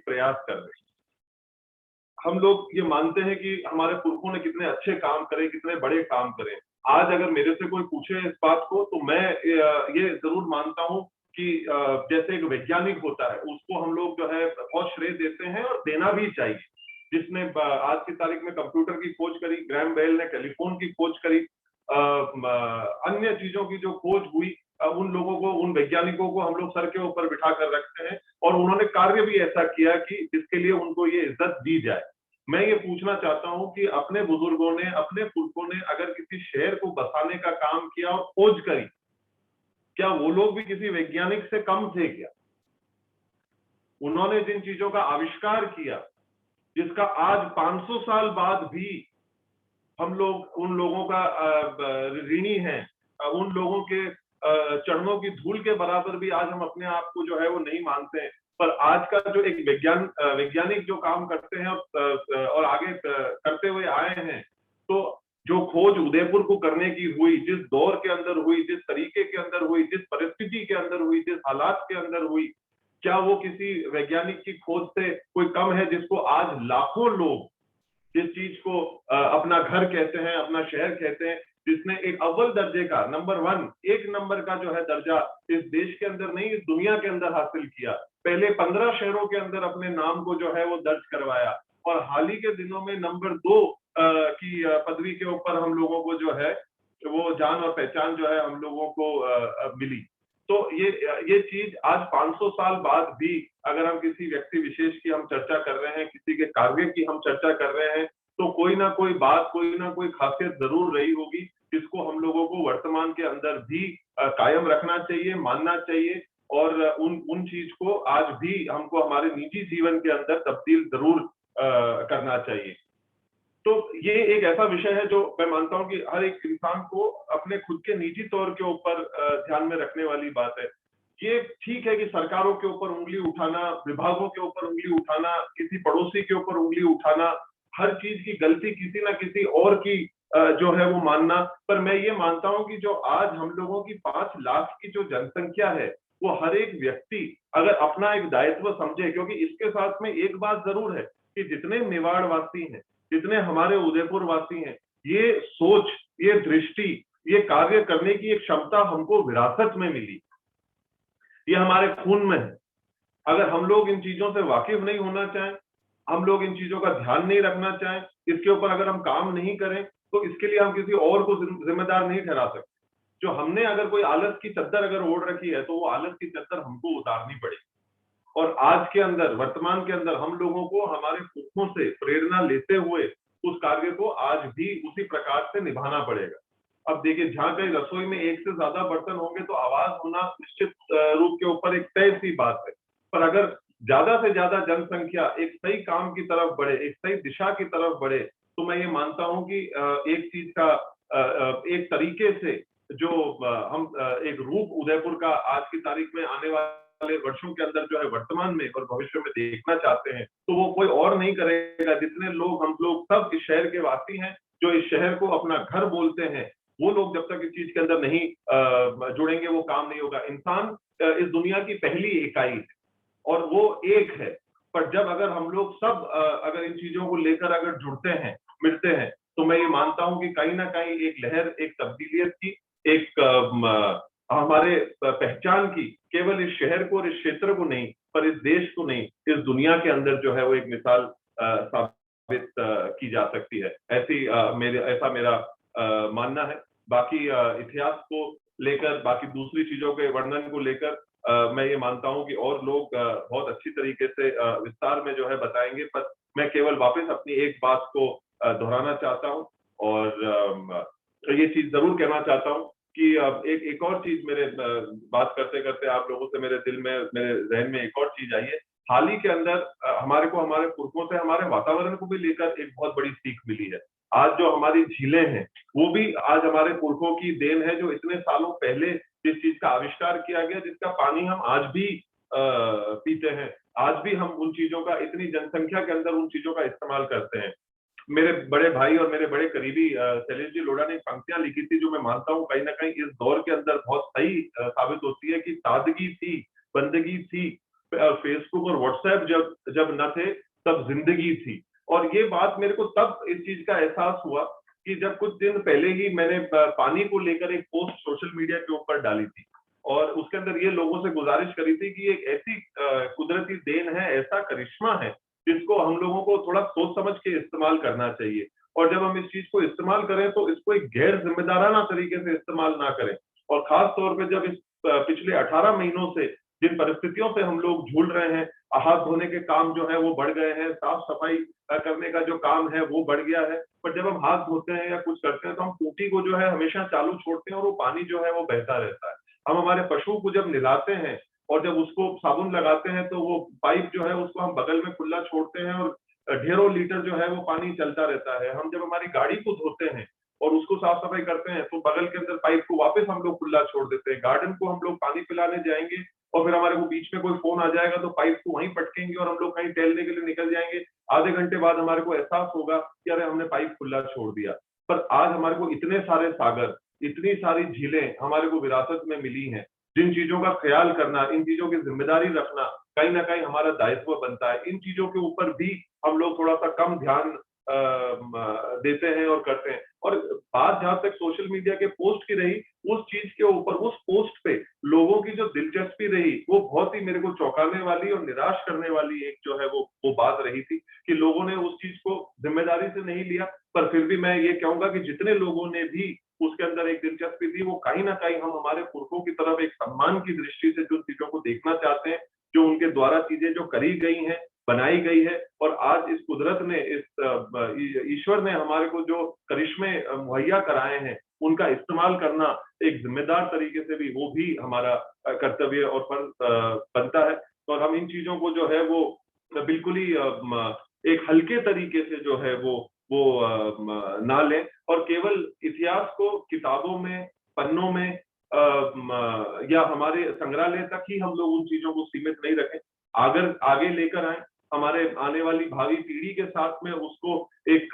प्रयास कर रहे हैं। हम लोग ये मानते हैं कि हमारे पुरखों ने कितने अच्छे काम करे, कितने बड़े काम करे। आज अगर मेरे से कोई पूछे इस बात को, तो मैं ये जरूर मानता हूँ कि जैसे एक वैज्ञानिक होता है, उसको हम लोग जो है बहुत श्रेय देते हैं और देना भी चाहिए। जिसने आज की तारीख में कंप्यूटर की खोज करी, ग्रैहम बेल ने टेलीफोन की खोज करी, अन्य चीजों की जो खोज हुई, उन लोगों को, उन वैज्ञानिकों को हम लोग सर के ऊपर बिठा कर रखते हैं, और उन्होंने कार्य भी ऐसा किया कि जिसके लिए उनको ये इज्जत दी जाए। मैं ये पूछना चाहता हूं कि अपने बुजुर्गों ने, अपने पुरखों ने अगर किसी शहर को बसाने का काम किया और खोज करी, क्या वो लोग भी किसी वैज्ञानिक से कम थे क्या? उन्होंने जिन चीजों का आविष्कार किया, जिसका आज 500 साल बाद भी हम लोग उन लोगों का ऋणी हैं, उन लोगों के चरणों की धूल के बराबर भी आज हम अपने आप को जो है वो नहीं मानते हैं। पर आज का जो एक वैज्ञानिक जो काम करते हैं और आगे करते हुए आए हैं, तो जो खोज उदयपुर को करने की हुई, जिस दौर के अंदर हुई, जिस तरीके के अंदर हुई, जिस परिस्थिति के अंदर हुई, जिस हालात के अंदर हुई, क्या वो किसी वैज्ञानिक की खोज से कोई कम है, जिसको आज लाखों लोग जिस चीज को अपना घर कहते हैं, अपना शहर कहते हैं, जिसने एक अव्वल दर्जे का, नंबर 1, एक नंबर का जो है दर्जा इस देश के अंदर नहीं, इस दुनिया के अंदर हासिल किया। पहले 15 शहरों के अंदर अपने नाम को जो है वो दर्ज करवाया, और हाल ही के दिनों में नंबर 2 की पदवी के ऊपर हम लोगों को जो है वो जान और पहचान जो है हम लोगों को मिली। तो ये चीज आज 500 साल बाद भी अगर हम किसी व्यक्ति विशेष की हम चर्चा कर रहे हैं, किसी के कार्य की हम चर्चा कर रहे हैं, तो कोई ना कोई बात, कोई ना कोई खासियत जरूर रही होगी, जिसको हम लोगों को वर्तमान के अंदर भी कायम रखना चाहिए, मानना चाहिए, और उन चीज को आज भी हमको हमारे निजी जीवन के अंदर तब्दील जरूर करना चाहिए। तो ये एक ऐसा विषय है जो मैं मानता हूं कि हर एक इंसान को अपने खुद के निजी तौर के ऊपर ध्यान में रखने वाली बात है। ये ठीक है कि सरकारों के ऊपर उंगली उठाना, विभागों के ऊपर उंगली उठाना, किसी पड़ोसी के ऊपर उंगली उठाना, हर चीज की गलती किसी ना किसी और की जो है वो मानना। पर मैं ये मानता हूं कि जो आज हम लोगों की 5 लाख की जो जनसंख्या है, वो हर एक व्यक्ति अगर अपना एक दायित्व समझे, क्योंकि इसके साथ में एक बात जरूर है कि जितने मेवाड़ वासी हैं, जितने हमारे उदयपुर वासी हैं, ये सोच, ये दृष्टि, ये कार्य करने की एक क्षमता हमको विरासत में मिली, ये हमारे खून में है। अगर हम लोग इन चीजों से वाकिफ नहीं होना चाहें, हम लोग इन चीजों का ध्यान नहीं रखना चाहें, इसके ऊपर अगर हम काम नहीं करें, तो इसके लिए हम किसी और को जिम्मेदार नहीं ठहरा सकते। जो हमने अगर कोई आलस की चद्दर अगर ओढ़ रखी है, तो वो आलस की चद्दर हमको उतारनी पड़ेगी। और आज के अंदर, वर्तमान के अंदर हम लोगों को हमारे पुरखों से प्रेरणा लेते हुए उस कार्य को आज भी उसी प्रकार से निभाना पड़ेगा। अब देखिए, जहां कहीं रसोई में एक से ज्यादा बर्तन होंगे तो आवाज होना निश्चित रूप के ऊपर एक तय सी बात है। पर अगर ज्यादा से ज्यादा जनसंख्या एक सही काम की तरफ बढ़े, एक सही दिशा की तरफ बढ़े, तो मैं ये मानता हूं कि एक चीज का एक तरीके से जो हम एक रूप उदयपुर का आज की तारीख में आने वाले वर्षों के अंदर जो है वर्तमान में और भविष्य में देखना चाहते हैं, तो वो कोई और नहीं करेगा, जितने लोग, हम लोग सब इस शहर के वासी हैं, जो इस शहर को अपना घर बोलते हैं, वो लोग जब तक इस चीज के अंदर नहीं जुड़ेंगे, वो काम नहीं होगा। इंसान इस दुनिया की पहली इकाई है और वो एक है। पर जब अगर हम लोग सब अगर इन चीजों को लेकर अगर जुड़ते हैं, मिलते हैं, तो मैं ये मानता हूं कि कहीं ना कहीं एक लहर, एक तब्दीलियत की, एक हमारे पहचान की, केवल इस शहर को और इस क्षेत्र को नहीं, पर इस देश को नहीं, इस दुनिया के अंदर जो है वो एक मिसाल साबित की जा सकती है। ऐसा मेरा मानना है। बाकी इतिहास को लेकर, बाकी दूसरी चीजों के वर्णन को लेकर मैं ये मानता हूं कि और लोग बहुत अच्छी तरीके से विस्तार में जो है बताएंगे, पर मैं केवल वापस अपनी एक बात को दोहराना चाहता हूं, और ये चीज जरूर कहना चाहता हूं कि एक और चीज मेरे बात करते करते आप लोगों से मेरे दिल में, मेरे जहन में एक और चीज आई है। हाल ही के अंदर हमारे को हमारे पुरखों से हमारे वातावरण को भी लेकर एक बहुत बड़ी सीख मिली है। आज जो हमारी झीलें हैं, वो भी आज हमारे पुरखों की देन है, जो इतने सालों पहले जिस चीज का आविष्कार किया गया, जिसका पानी हम आज भी पीते हैं, आज भी हम उन चीजों का, इतनी जनसंख्या के अंदर उन चीजों का इस्तेमाल करते हैं। मेरे बड़े भाई और मेरे बड़े करीबी शैलेश जी लोढ़ा ने पंक्तियां लिखी थी, जो मैं मानता हूं कहीं ना कहीं इस दौर के अंदर बहुत सही साबित होती है कि सादगी थी, बंदगी थी, फेसबुक और व्हाट्सएप जब जब न थे तब जिंदगी थी। और ये बात मेरे को तब इस चीज का एहसास हुआ कि जब कुछ दिन पहले ही मैंने पानी को लेकर एक पोस्ट सोशल मीडिया के ऊपर डाली थी और उसके अंदर ये लोगों से गुजारिश करी थी कि एक ऐसी कुदरती देन है, ऐसा करिश्मा है जिसको हम लोगों को थोड़ा सोच समझ के इस्तेमाल करना चाहिए। और जब हम इस चीज को इस्तेमाल करें तो इसको एक गैर जिम्मेदाराना तरीके से इस्तेमाल ना करें। और खास तौर पे जब इस पिछले 18 महीनों से जिन परिस्थितियों से हम लोग झूल रहे हैं, हाथ धोने के काम जो है वो बढ़ गए हैं, साफ सफाई करने का जो काम है वो बढ़ गया है, पर जब हम हाथ धोते हैं या कुछ करते हैं तो हम टूटी को जो है हमेशा चालू छोड़ते हैं और वो पानी जो है वो बहता रहता है। हम हमारे पशु को जब नहलाते हैं और जब उसको साबुन लगाते हैं तो वो पाइप जो है उसको हम बगल में खुला छोड़ते हैं और ढेरों लीटर जो है वो पानी चलता रहता है। हम जब हमारी गाड़ी को धोते हैं और उसको साफ सफाई करते हैं तो बगल के अंदर पाइप को वापस हम लोग खुला छोड़ देते हैं। गार्डन को हम लोग पानी पिलाने जाएंगे और फिर हमारे को बीच में कोई फोन आ जाएगा तो पाइप को वहीं पटकेंगे और हम लोग कहीं टहलने के लिए निकल जाएंगे। आधे घंटे बाद हमारे को एहसास होगा कि अरे हमने पाइप खुला छोड़ दिया। पर आज हमारे को इतने सारे सागर, इतनी सारी झीलें हमारे को विरासत में मिली हैं, जिन चीजों का ख्याल करना, इन चीजों की जिम्मेदारी रखना कहीं ना कहीं हमारा दायित्व बनता है। इन चीजों के ऊपर भी हम लोग थोड़ा सा कम ध्यान देते हैं और करते हैं। और बात जहां तक सोशल मीडिया के पोस्ट की रही, उस चीज के ऊपर, उस पोस्ट पे लोगों की जो दिलचस्पी रही वो बहुत ही मेरे को चौंकाने वाली और निराश करने वाली एक जो है वो बात रही थी कि लोगों ने उस चीज को जिम्मेदारी से नहीं लिया। पर फिर भी मैं ये कहूंगा कि जितने लोगों ने भी उसके अंदर एक दिलचस्पी थी वो कहीं ना कहीं हम हमारे पुरखों की तरफ एक सम्मान की दृष्टि से जो चीजों को देखना चाहते हैं, जो उनके द्वारा चीजें जो करी गई हैं, बनाई गई है। और आज इस कुदरत ने, इस ईश्वर ने हमारे को जो करिश्मे मुहैया कराए हैं उनका इस्तेमाल करना एक जिम्मेदार तरीके से भी, वो भी हमारा कर्तव्य और फर्ज बनता है। और हम इन चीजों को जो है वो बिल्कुल ही एक हल्के तरीके से जो है वो ना लें और केवल इतिहास को किताबों में, पन्नों में या हमारे संग्रहालय तक ही हम लोग उन चीजों को सीमित नहीं रखें। अगर आगे लेकर आए, हमारे आने वाली भावी पीढ़ी के साथ में उसको एक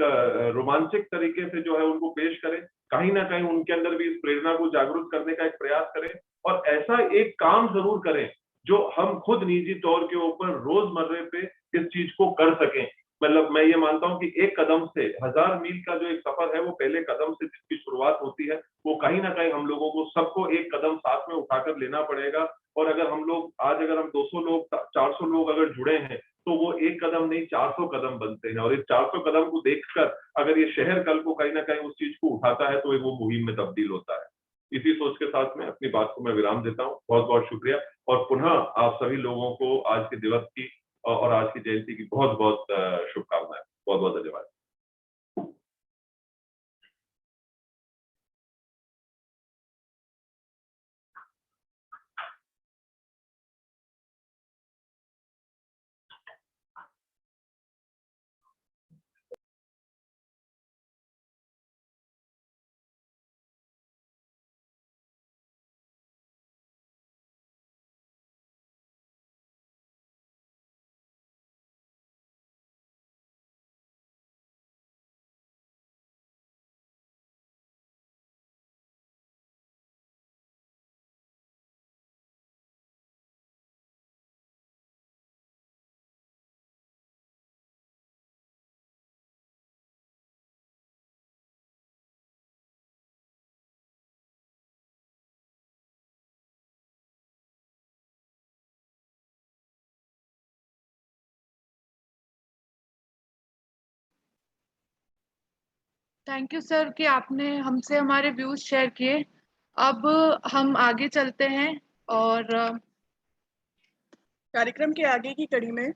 रोमांचक तरीके से जो है उनको पेश करें। कहीं ना कहीं उनके अंदर भी इस प्रेरणा को जागरूक करने का एक प्रयास करें और ऐसा एक काम जरूर करें जो हम खुद निजी तौर के ऊपर रोजमर्रे पे इस चीज को कर सकें। मतलब मैं ये मानता हूं कि एक कदम से 1000 मील का जो एक सफर है वो पहले कदम से जिसकी शुरुआत होती है, वो कहीं ना कहीं हम लोगों को सबको एक कदम साथ में उठाकर लेना पड़ेगा। और अगर हम लोग आज, अगर हम 200 लोग, 400 लोग अगर जुड़े हैं तो वो एक कदम नहीं 400 कदम बनते हैं। और इस 400 कदम को देखकर अगर ये शहर कल को कहीं ना कहीं उस चीज को उठाता है तो वो मुहिम में तब्दील होता है। इसी सोच के साथ में अपनी बात को मैं विराम देता हूँ। बहुत बहुत शुक्रिया और पुनः आप सभी लोगों को आज के दिवस की और आज की जयंती की बहुत बहुत शुभकामनाएं। बहुत बहुत धन्यवाद। थैंक यू सर कि आपने हमसे हमारे व्यूज शेयर किए। अब हम आगे चलते हैं और कार्यक्रम के आगे की कड़ी में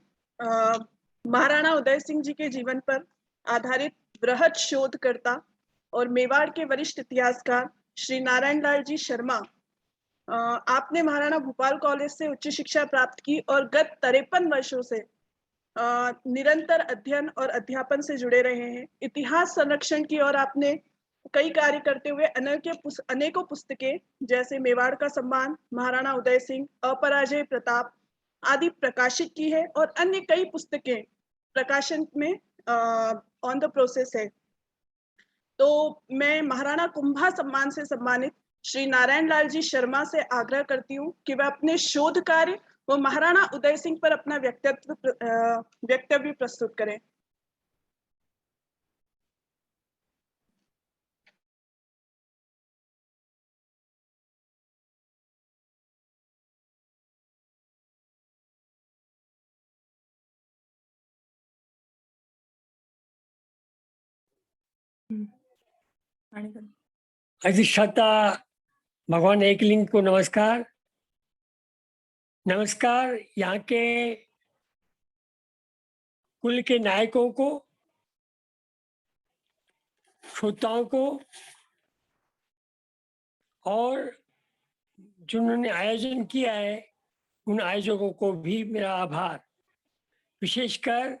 महाराणा उदय सिंह जी के जीवन पर आधारित बृहद शोधकर्ता और मेवाड़ के वरिष्ठ इतिहासकार श्री नारायण लाल जी शर्मा, आपने महाराणा भूपाल कॉलेज से उच्च शिक्षा प्राप्त की और गत 53 वर्षों से निरंतर अध्ययन और अध्यापन से जुड़े रहे हैं। इतिहास संरक्षण की ओर आपने कई कार्य करते हुए अनेकों पुस्तकें जैसे मेवाड़ का सम्मान, महाराणा उदय सिंह, अपराजय प्रताप आदि प्रकाशित की है और अन्य कई पुस्तकें प्रकाशन में ऑन द प्रोसेस है। तो मैं महाराणा कुंभा सम्मान से सम्मानित श्री नारायण लाल जी शर्मा से आग्रह करती हूँ कि वह अपने शोध कार्य वो महाराणा उदय सिंह पर अपना वक्तव्य प्रस्तुत करें। अधिष्ठाता भगवान एकलिंग को नमस्कार। नमस्कार यहाँ के कुल के नायकों को, श्रोताओं को और जिन्होंने आयोजन किया है उन आयोजकों को भी मेरा आभार। विशेषकर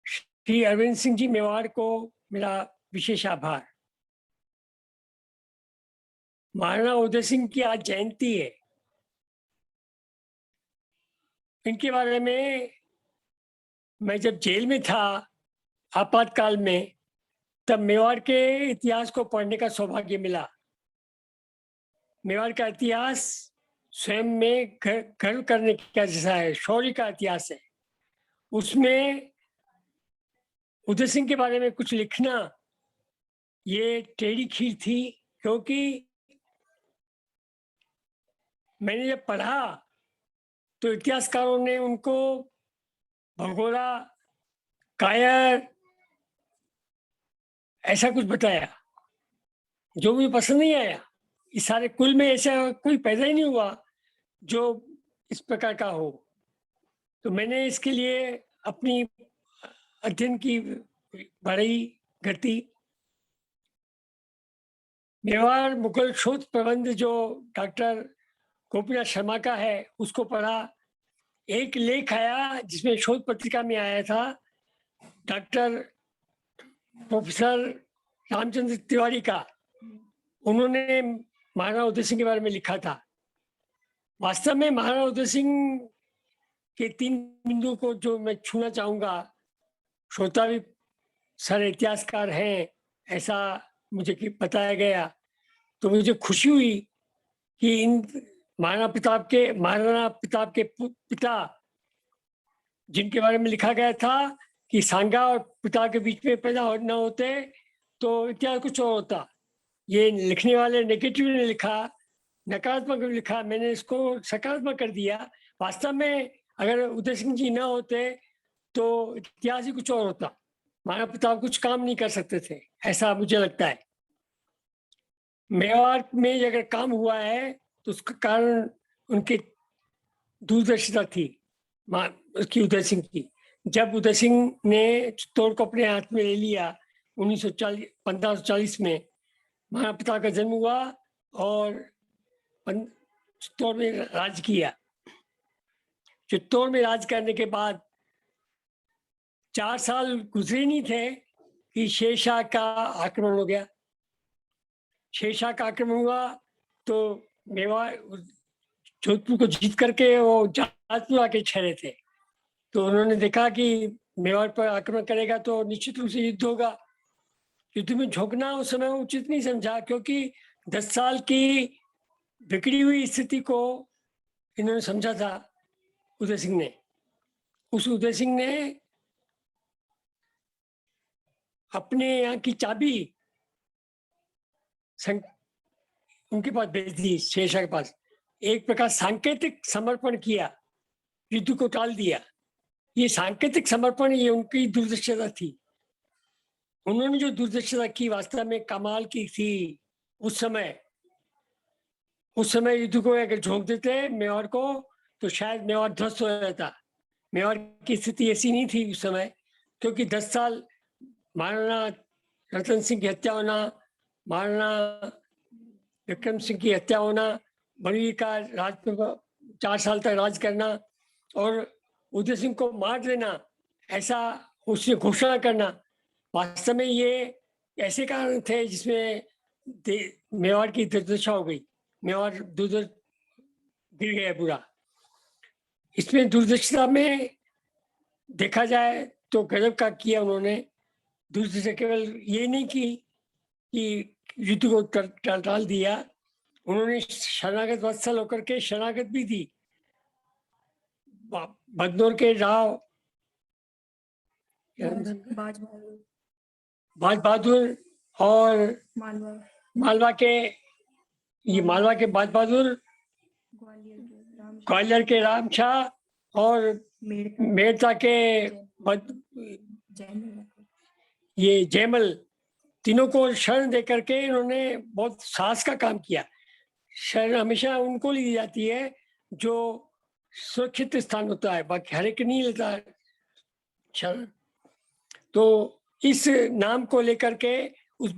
श्री अरविंद सिंह जी मेवाड़ को मेरा विशेष आभार। महाराणा उदय सिंह की आज जयंती है। इनके बारे में मैं जब जेल में था आपातकाल में, तब मेवाड़ के इतिहास को पढ़ने का सौभाग्य मिला। मेवाड़ का इतिहास स्वयं में गर्व करने का जैसा है, शौर्य का इतिहास है। उसमें उदय सिंह के बारे में कुछ लिखना ये टेढ़ी खीर थी, क्योंकि मैंने जब पढ़ा तो इतिहासकारों ने उनको भगोड़ा, कायर, ऐसा कुछ बताया जो मुझे पसंद नहीं आया। इस सारे कुल में ऐसा कोई पैदा ही नहीं हुआ जो इस प्रकार का हो। तो मैंने इसके लिए अपनी अध्ययन की बढ़ाई गति। मेवाड़ मुगल शोध प्रबंध जो डॉक्टर गोपीनाथ शर्मा का है उसको पढ़ा। एक लेख आया जिसमें शोध पत्रिका में आया था, डॉक्टर प्रोफेसर रामचंद्र तिवारी का। उन्होंने महाराणा उदय सिंह के बारे में लिखा था। वास्तव में महाराणा उदय सिंह के 3 बिंदुओं को जो मैं छूना चाहूँगा, श्रोता भी सारे इतिहासकार हैं ऐसा मुझे बताया गया, तो मुझे खुशी हुई कि इन महाराणा प्रताप के पिता जिनके बारे में लिखा गया था कि सांगा और पिता के बीच में पैदा न होते तो इतिहास कुछ और होता। ये लिखने वाले नेगेटिव ने लिखा, नकारात्मक लिखा, मैंने इसको सकारात्मक कर दिया। वास्तव में अगर उदय सिंह जी न होते तो इतिहास ही कुछ और होता। महाराणा प्रताप कुछ काम नहीं कर सकते थे, ऐसा मुझे लगता है। मेवाड़ में अगर काम हुआ है तो उसका कारण उनकी दूरदर्शिता थी, उसकी उदय सिंह की। जब उदय सिंह ने चित्तौड़ को अपने हाथ में ले लिया 1540 में, महाराणा प्रताप का जन्म हुआ और चित्तौड़ में राज किया। चित्तौड़ में राज करने के बाद 4 साल गुजरे नहीं थे कि शेरशाह का आक्रमण हो गया। शेरशाह का आक्रमण हुआ तो मेवाड़ जोधपुर को जीत करके वो जाजपुर आके ठहरे थे। तो उन्होंने देखा कि मेवाड़ पर आक्रमण करेगा तो निश्चित रूप से युद्ध होगा। युद्ध में झोंकना उस समय उचित नहीं समझा, क्योंकि 10 साल की बिगड़ी हुई स्थिति को इन्होंने समझा था उदय सिंह ने। उस उदय सिंह ने अपने यहाँ की चाबी उनके पास भेज दी, शेरशाह के पास। एक प्रकार सांकेतिक समर्पण किया, युद्ध को टाल दिया। ये सांकेतिक समर्पण, ये उनकी दूरदर्शिता थी। उन्होंने जो दूरदर्शिता की वास्तव में कमाल की थी। उस समय युद्ध को अगर झोंक देते मेवाड़ को तो शायद मेवाड़ ध्वस्त हो जाता। मेवाड़ की स्थिति ऐसी नहीं थी उस समय, क्योंकि 10 साल महाराणा रतन सिंह की हत्या होना, महाराणा विक्रम सिंह की हत्या होना, बड़वी का राज 4 साल तक राज करना और उदय सिंह को मार देना, ऐसा उसने घोषणा करना, वास्तव में ये ऐसे कारण थे जिसमें मेवाड़ की दुर्दशा हो गई। मेवाड़ गिर गया पूरा। इसमें दूरदर्शिता में देखा जाए तो गजब का किया उन्होंने। दूरदर्शिता केवल ये नहीं कि युद्ध को टाल दिया, उन्होंने शरणागत वत्सल होकर के शरणागत भी दी। भदनोर के राव बाज बहादुर और मालवा के बाज बहादुर, ग्वालियर के राम शाह और मेड़ता के ये जयमल, तीनों को शरण दे करके इन्होंने बहुत साहस का काम किया। शरण हमेशा उनको ली जाती है जो सुरक्षित स्थान होता है, बाकी हर एक नहीं लेता शरण। तो इस नाम को लेकर के उस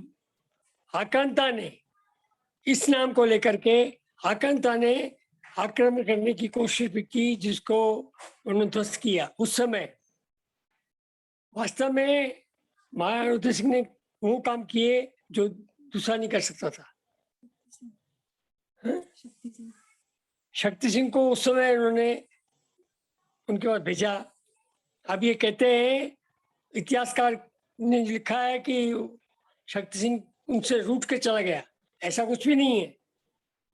आक्रांता ने, इस नाम को लेकर के आक्रांता ने आक्रमण करने की कोशिश भी की, जिसको उन्होंने ध्वस्त किया। उस समय वास्तव में महाराणा उदय सिंह ने वो काम किए जो दूसरा नहीं कर सकता था। शक्ति सिंह को उस समय उन्होंने उनके पास भेजा। अब ये कहते हैं, इतिहासकार ने लिखा है कि शक्ति सिंह उनसे रूठ के चला गया, ऐसा कुछ भी नहीं है।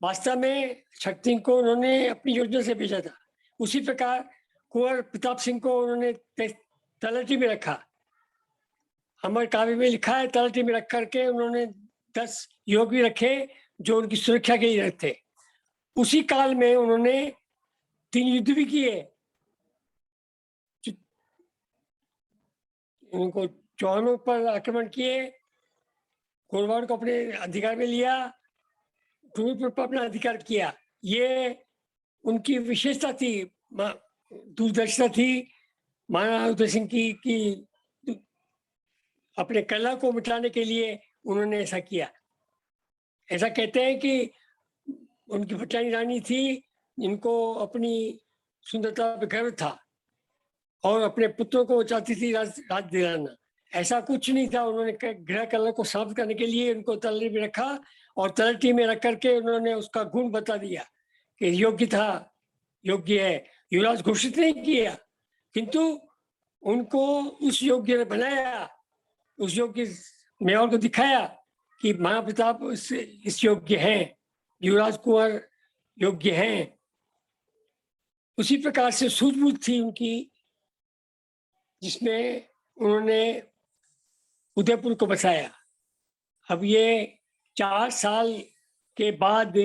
वास्तव में शक्ति सिंह को उन्होंने अपनी योजना से भेजा था। उसी प्रकार कुंवर प्रताप सिंह को उन्होंने तलहटी में रखा। अमर काव्य में लिखा है, तलहटी में रख करके उन्होंने 10 युवक भी रखे जो उनकी सुरक्षा के लिए थे। उसी काल में उन्होंने 3 युद्ध भी किए। उनको चौहानों पर आक्रमण किए, गोरवाड़ को अपने अधिकार में लिया, डूंगरपुर पर अपना अधिकार किया। ये उनकी विशेषता थी, दूरदर्शिता थी महाराणा उदय सिंह की अपने कला को मिटाने के लिए उन्होंने ऐसा किया। ऐसा कहते हैं कि उनकी भट्टानी रानी थी, जिनको अपनी सुंदरता पे गर्व था और अपने पुत्रों को चाहती थी राज दिलाना। ऐसा कुछ नहीं था। उन्होंने गृह कला को समाप्त करने के लिए उनको तलहटी में रखा और तलहटी में रख करके उन्होंने उसका गुण बता दिया कि योग्य था, योग्य है। युवराज घोषित नहीं किया, किंतु उनको उस योग्य ने बनाया, उस योग्य मेवाड़ को दिखाया कि महाप्रताप इस योग्य हैं, युवराज कुंवर योग्य हैं। उसी प्रकार से सूझबूझ थी उनकी, जिसमें उन्होंने उदयपुर को बसाया। अब ये 4 साल के बाद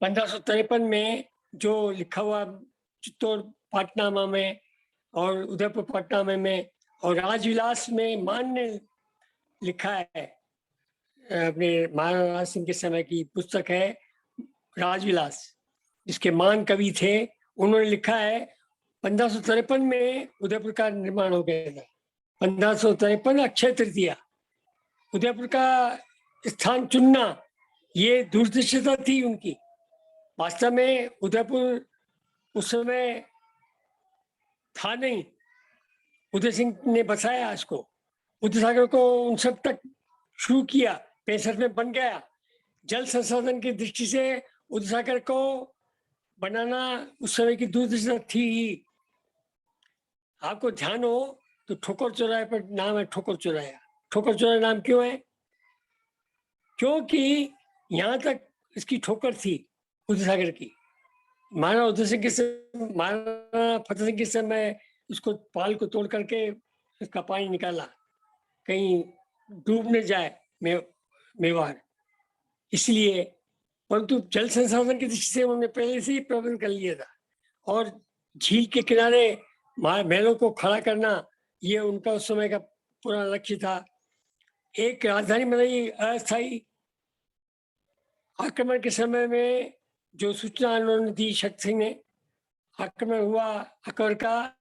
1553 में जो लिखा हुआ चित्तौड़ पाटनामा में और उदयपुर पाटनामा में और राजविलास में मान ने लिखा है, अपने महाराणा सिंह के समय की पुस्तक है राजविलास, जिसके मान कवि थे। उन्होंने लिखा है 1553 में उदयपुर का निर्माण हो गया था। 1553 अक्षय तृतीया, उदयपुर का स्थान चुनना ये दूरदर्शिता थी उनकी। वास्तव में उदयपुर उस समय था नहीं, उदय सिंह ने बसाया इसको। उदय सागर को 59 तक शुरू किया, 65 में बन गया। जल संसाधन की दृष्टि से उदय सागर को बनाना उस समय की दूरदर्शिता थी ही। आपको ध्यान हो तो ठोकर चौराहे पर नाम है ठोकर चौराहा। ठोकर चौराहा नाम क्यों है? क्योंकि यहाँ तक इसकी ठोकर थी उदय सागर की। महाराणा उदय सिंह के समय, महाराणा फतेह सिंह के समय उसको पाल को तोड़ करके इसका पानी निकाला, कहीं डूब न जाए मेवाड़, इसलिए। परंतु जल संसाधन की दृष्टि से उन्होंने पहले से ही प्रबंध कर लिया था। और झील के किनारे महलों को खड़ा करना ये उनका उस समय का पूरा लक्ष्य था। एक राजधानी बनाई अस्थायी। आक्रमण के समय में जो सूचना उन्होंने दी शक्ति सिंह ने, आक्रमण हुआ अकबर का,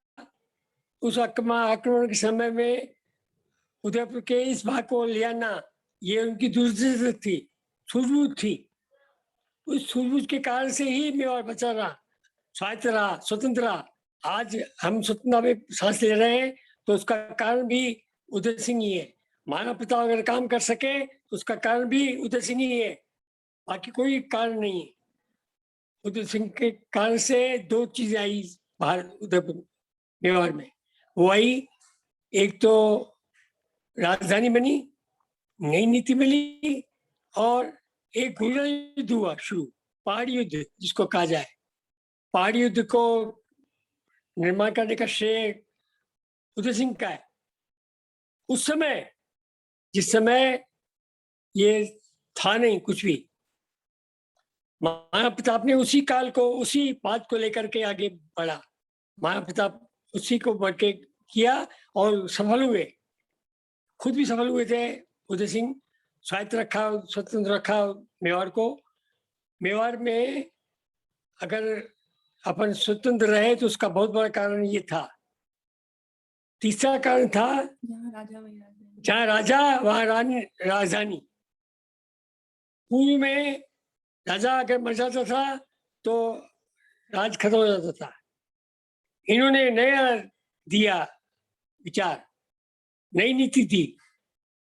उस आक्रमण के समय में उदयपुर के इस भाग को ले आना ये उनकी दूरदर्शिता थी, सूझबूझ थी। उस सूझबूझ के कारण से ही मेवाड़ बचा रहा, स्वायत्त रहा, स्वतंत्र रहा। आज हम स्वतंत्रता में सांस ले रहे हैं तो उसका कारण भी उदय सिंह ही है। महाराणा प्रताप अगर काम कर सके तो उसका कारण भी उदय सिंह ही है, बाकी कोई कारण नहीं है। उदय सिंह के कारण से 2 चीजें आई बाहर उदयपुर मेवाड़ में। वो आई, एक तो राजधानी बनी, नई नीति मिली, और एक गुर्जर युद्ध हुआ शुरू, पहाड़ी युद्ध जिसको कहा जाए। पहाड़ी युद्ध को निर्माण करने का श्रेय उदय सिंह का है। उस समय, जिस समय ये था नहीं कुछ भी, महाराणा प्रताप ने उसी काल को, उसी बात को लेकर के आगे बढ़ा। महाराणा प्रताप उसी को बढ़ के किया और सफल हुए, खुद भी सफल हुए थे। उदय सिंह स्वायत्त रखा, स्वतंत्र रखा मेवाड़ को। मेवाड़ में अगर अपन स्वतंत्र रहे तो उसका बहुत बड़ा कारण ये था। तीसरा कारण था, जहाँ राजा वहाँ रानी, राजधानी। पूर्व में राजा अगर मर जाता था तो राज खत्म हो जाता था। इन्होंने नया दिया विचार, नई नीति थी,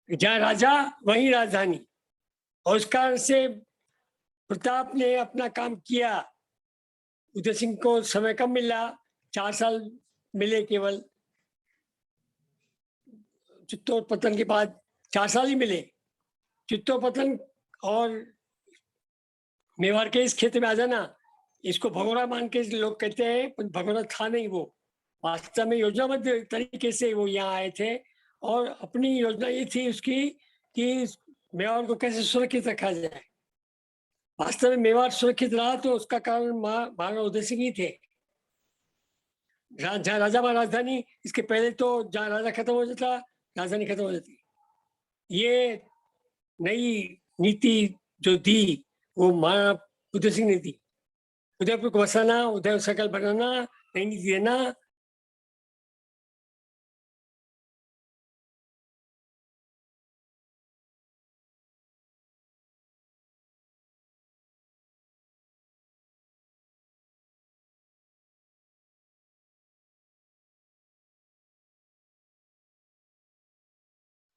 जहाँ राजा वहीं राजधानी। और इस कारण से प्रताप ने अपना काम किया। उदय सिंह को समय कम मिला, 4 साल मिले केवल। चित्तौड़ पतन के बाद 4 साल ही मिले। चित्तौड़ पतन और मेवाड़ के इस क्षेत्र में आ जाना, इसको भगोड़ा मान के लोग कहते हैं, पर भगोड़ा था नहीं वो। वास्तव में योजनाबद्ध तरीके से वो यहाँ आए थे और अपनी योजना ये थी उसकी कि मेवाड़ को कैसे सुरक्षित रखा जाए। वास्तव में मेवाड़ सुरक्षित रहा तो उसका कारण महाराणा उदय सिंह ही थे। जहाँ राजा वहाँ राजधानी, इसके पहले तो जहाँ राजा खत्म हो जाता राजधानी खत्म हो जाती। ये नई नीति जो दी वो महाराणा उदय सिंह ने दी। उदयपुर को बसाना, उदय सकल बनाना, नई नीति देना।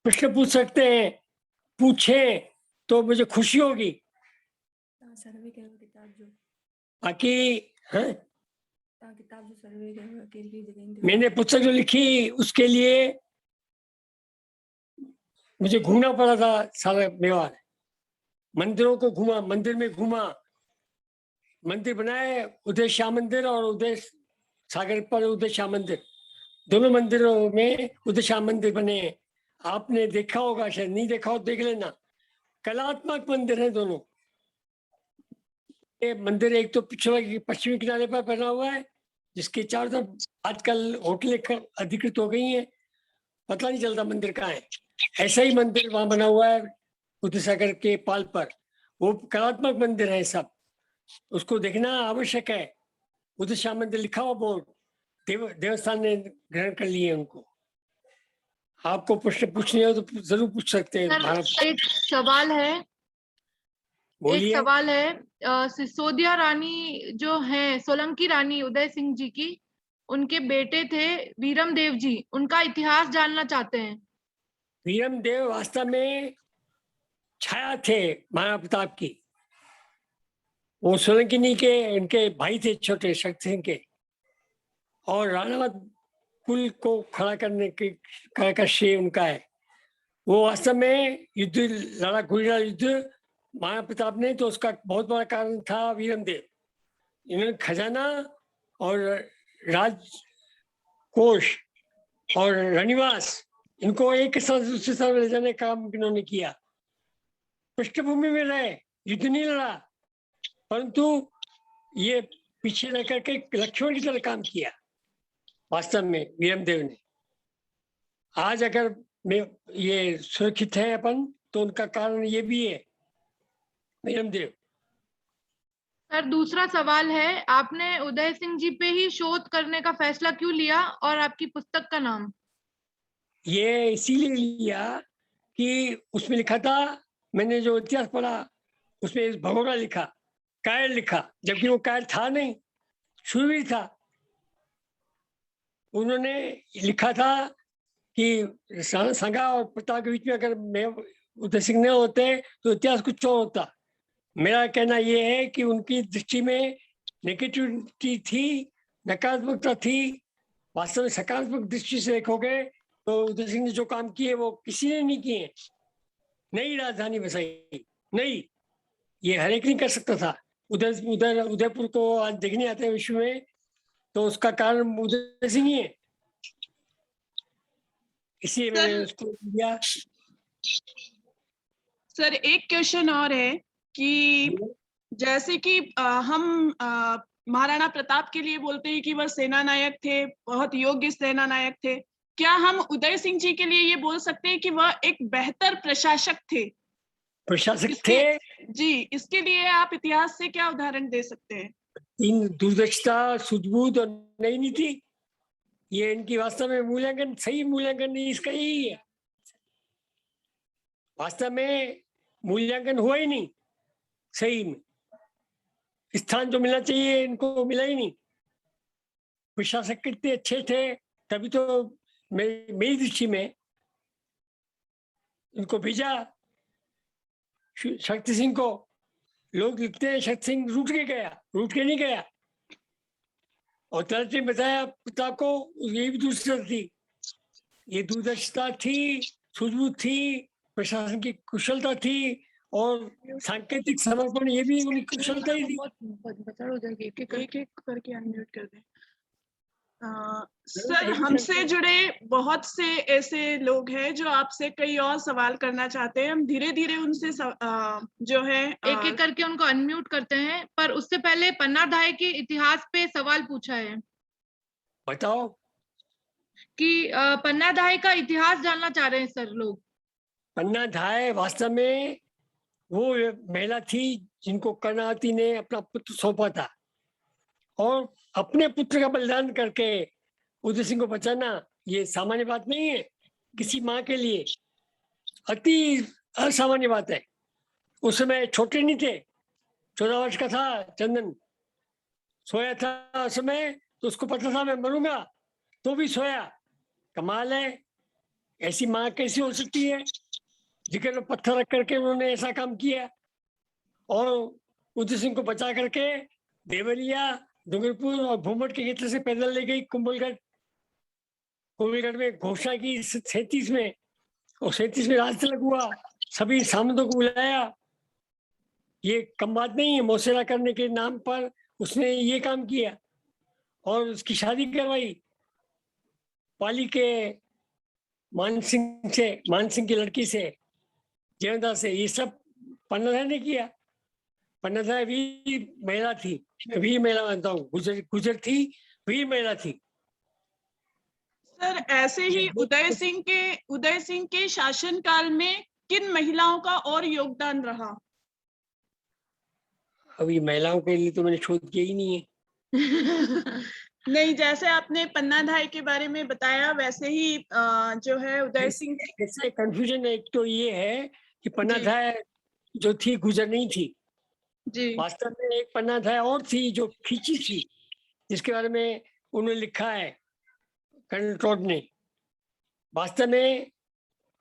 प्रश्न पूछ सकते हैं, पूछे तो मुझे खुशी होगी। सर्वे करो किताब जो बाकी हैं, किताब जो सर्वे करो अकेली जगह मैंने पुस्तक जो लिखी उसके लिए मुझे घूमना पड़ा था सारा मेवाड़। मंदिरों को घूमा, मंदिर में घूमा, मंदिर बनाए, उदय शाह मंदिर और उदय सागर पर उदय शाह मंदिर, दोनों मंदिरों में उदय शाह मंदिर बने। आपने देखा होगा, शायद नहीं देखा हो देख लेना। कलात्मक मंदिर है दोनों। ये मंदिर एक तो पश्चिमी किनारे पर बना हुआ है, जिसके चारों तरफ आजकल होटलें अधिकृत हो गई हैं, पता नहीं चलता मंदिर कहाँ है। ऐसा ही मंदिर वहां बना हुआ है उदय सागर के पाल पर। वो कलात्मक मंदिर है सब, उसको देखना आवश्यक है। उदय शाह मंदिर लिखा हुआ बोर्ड, देवस्थान ने ग्रहण कर लिए उनको। आपको प्रश्न पूछने हो तो जरूर पूछ सकते हैं। सर, एक सवाल है। बोलिए। एक सवाल है, सिसोदिया रानी जो है, सोलंकी रानी उदय सिंह जी की, उनके बेटे थे वीरम देव जी, उनका इतिहास जानना चाहते हैं। वीरम देव वास्तव में छाया थे महाराणा प्रताप की। वो सोलंकी के इनके भाई थे, छोटे शक्ति सिंह के। और राणावत कुल को खड़ा करने का श्रेय उनका है। वो वास्तव में युद्ध लड़ा, गुजरा युद्ध महाराणा प्रताप ने, तो उसका बहुत बड़ा कारण था वीरम देव। इन्होंने खजाना और राजकोष और रनिवास, इनको एक साथ दूसरे साथ ले जाने का काम इन्होंने किया। पृष्ठभूमि में रहे, युद्ध नहीं लड़ा, परंतु ये पीछे रह करके लक्ष्मण की तरह काम किया वास्तव में वीरम देव ने। आज अगर ये सुरक्षित है अपन, तो उनका कारण ये भी है वीरम देव। सर, दूसरा सवाल है, आपने उदय सिंह जी पे ही शोध करने का फैसला क्यों लिया और आपकी पुस्तक का नाम? ये इसीलिए लिया कि उसमें लिखा था, मैंने जो इतिहास पढ़ा उसमें भगोड़ा लिखा, कायर लिखा, जबकि वो कायर था नहीं, शूरवीर था। उन्होंने लिखा था कि संगा और प्रताप के बीच में अगर उदय सिंह न होते तो इतिहास कुछ और होता। मेरा कहना यह है कि उनकी दृष्टि में नेगेटिविटी थी, नकारात्मकता थी। वास्तव में सकारात्मक दृष्टि से देखोगे तो उदय सिंह ने जो काम किए वो किसी ने नहीं किए। नई राजधानी बसाई, नई, ये हर एक नहीं कर सकता था। उदयपुर को आज देखने आते हैं विश्व में, तो उसका कारण उदय सिंह ही है, इसलिए मैंने उसको दिया। सर एक क्वेश्चन और है कि जैसे कि हम महाराणा प्रताप के लिए बोलते हैं कि वह सेना नायक थे, बहुत योग्य सेना नायक थे, क्या हम उदय सिंह जी के लिए ये बोल सकते हैं कि वह एक बेहतर प्रशासक थे? प्रशासक थे जी, इसके लिए आप इतिहास से क्या उदाहरण दे सकते हैं? इन दूरदर्शिता, सूझबूझ और नई नीति, ये इनकी वास्तव में मूल्यांकन, सही मूल्यांकन इसका यही है। वास्तव में मूल्यांकन हुआ ही नहीं सही में, स्थान जो मिलना चाहिए इनको मिला ही नहीं। प्रशासक कितने अच्छे थे, तभी तो मेरी दृष्टि में इनको भेजा शक्ति सिंह को। लोग लिखते हैं शक्ति सिंह रूठ के नहीं गया। और तरह ने बताया प्रताप को, ये भी दूसरी थी, ये दूरदर्शिता थी, सूझबूझ थी, प्रशासन की कुशलता थी और सांकेतिक समर्पण, ये भी उनकी कुशलता ही थी। एक करके अनम्यूट कर दें। सर हमसे जुड़े बहुत से ऐसे लोग हैं जो आपसे कई और सवाल करना चाहते हैं। हम धीरे धीरे उनसे जो है एक एक करके उनको अनम्यूट करते हैं, पर उससे पहले पन्नाधाय के इतिहास पे सवाल पूछा है। बताओ कि पन्नाधाय का इतिहास जानना चाह रहे हैं सर लोग। पन्नाधाय वास्तव में वो महिला थी जिनको कर्णावती ने अपना पुत्र सौंपा था, और अपने पुत्र का बलिदान करके उदय सिंह को बचाना ये सामान्य बात नहीं है। किसी माँ के लिए अति असामान्य बात है। उस समय छोटे नहीं थे, 14 वर्ष का था चंदन, सोया था उस समय, तो उसको पता था मैं मरूंगा तो भी सोया। कमाल है, ऐसी माँ कैसी हो सकती है? जिगर में पत्थर रख करके उन्होंने ऐसा काम किया और उदय सिंह को बचा करके देवरिया, डूंगरपुर और भूमट के क्षेत्र से पैदल ले गई कुंभलगढ़ में घोषणा की 37 में, और 37 में राज तिलक हुआ, सभी सामंतों को बुलाया। ये कम बात नहीं है, मौसेरा करने के नाम पर उसने ये काम किया और उसकी शादी करवाई पाली के मान सिंह की लड़की से, जयंदा से। ये सब पन्नाधाय ने किया। पन्नाधाय वीर महिला थी, वीर महिला मानता हूँ, गुजर थी, वीर महिला थी। सर ऐसे ही उदय सिंह के शासनकाल में किन महिलाओं का और योगदान रहा? अभी महिलाओं के लिए तो मैंने शोध किया ही नहीं है। नहीं, जैसे आपने पन्नाधाय के बारे में बताया वैसे ही जो है उदय सिंह ऐसे कंफ्यूजन एक तो ये है कि पन्नाधाय जो थी गुजर नहीं थी जी। वास्तव में एक पन्नाधाय और थी जो खींची थी, जिसके बारे में उन्होंने लिखा है कर्नल ट्रॉड ने। वास्तव में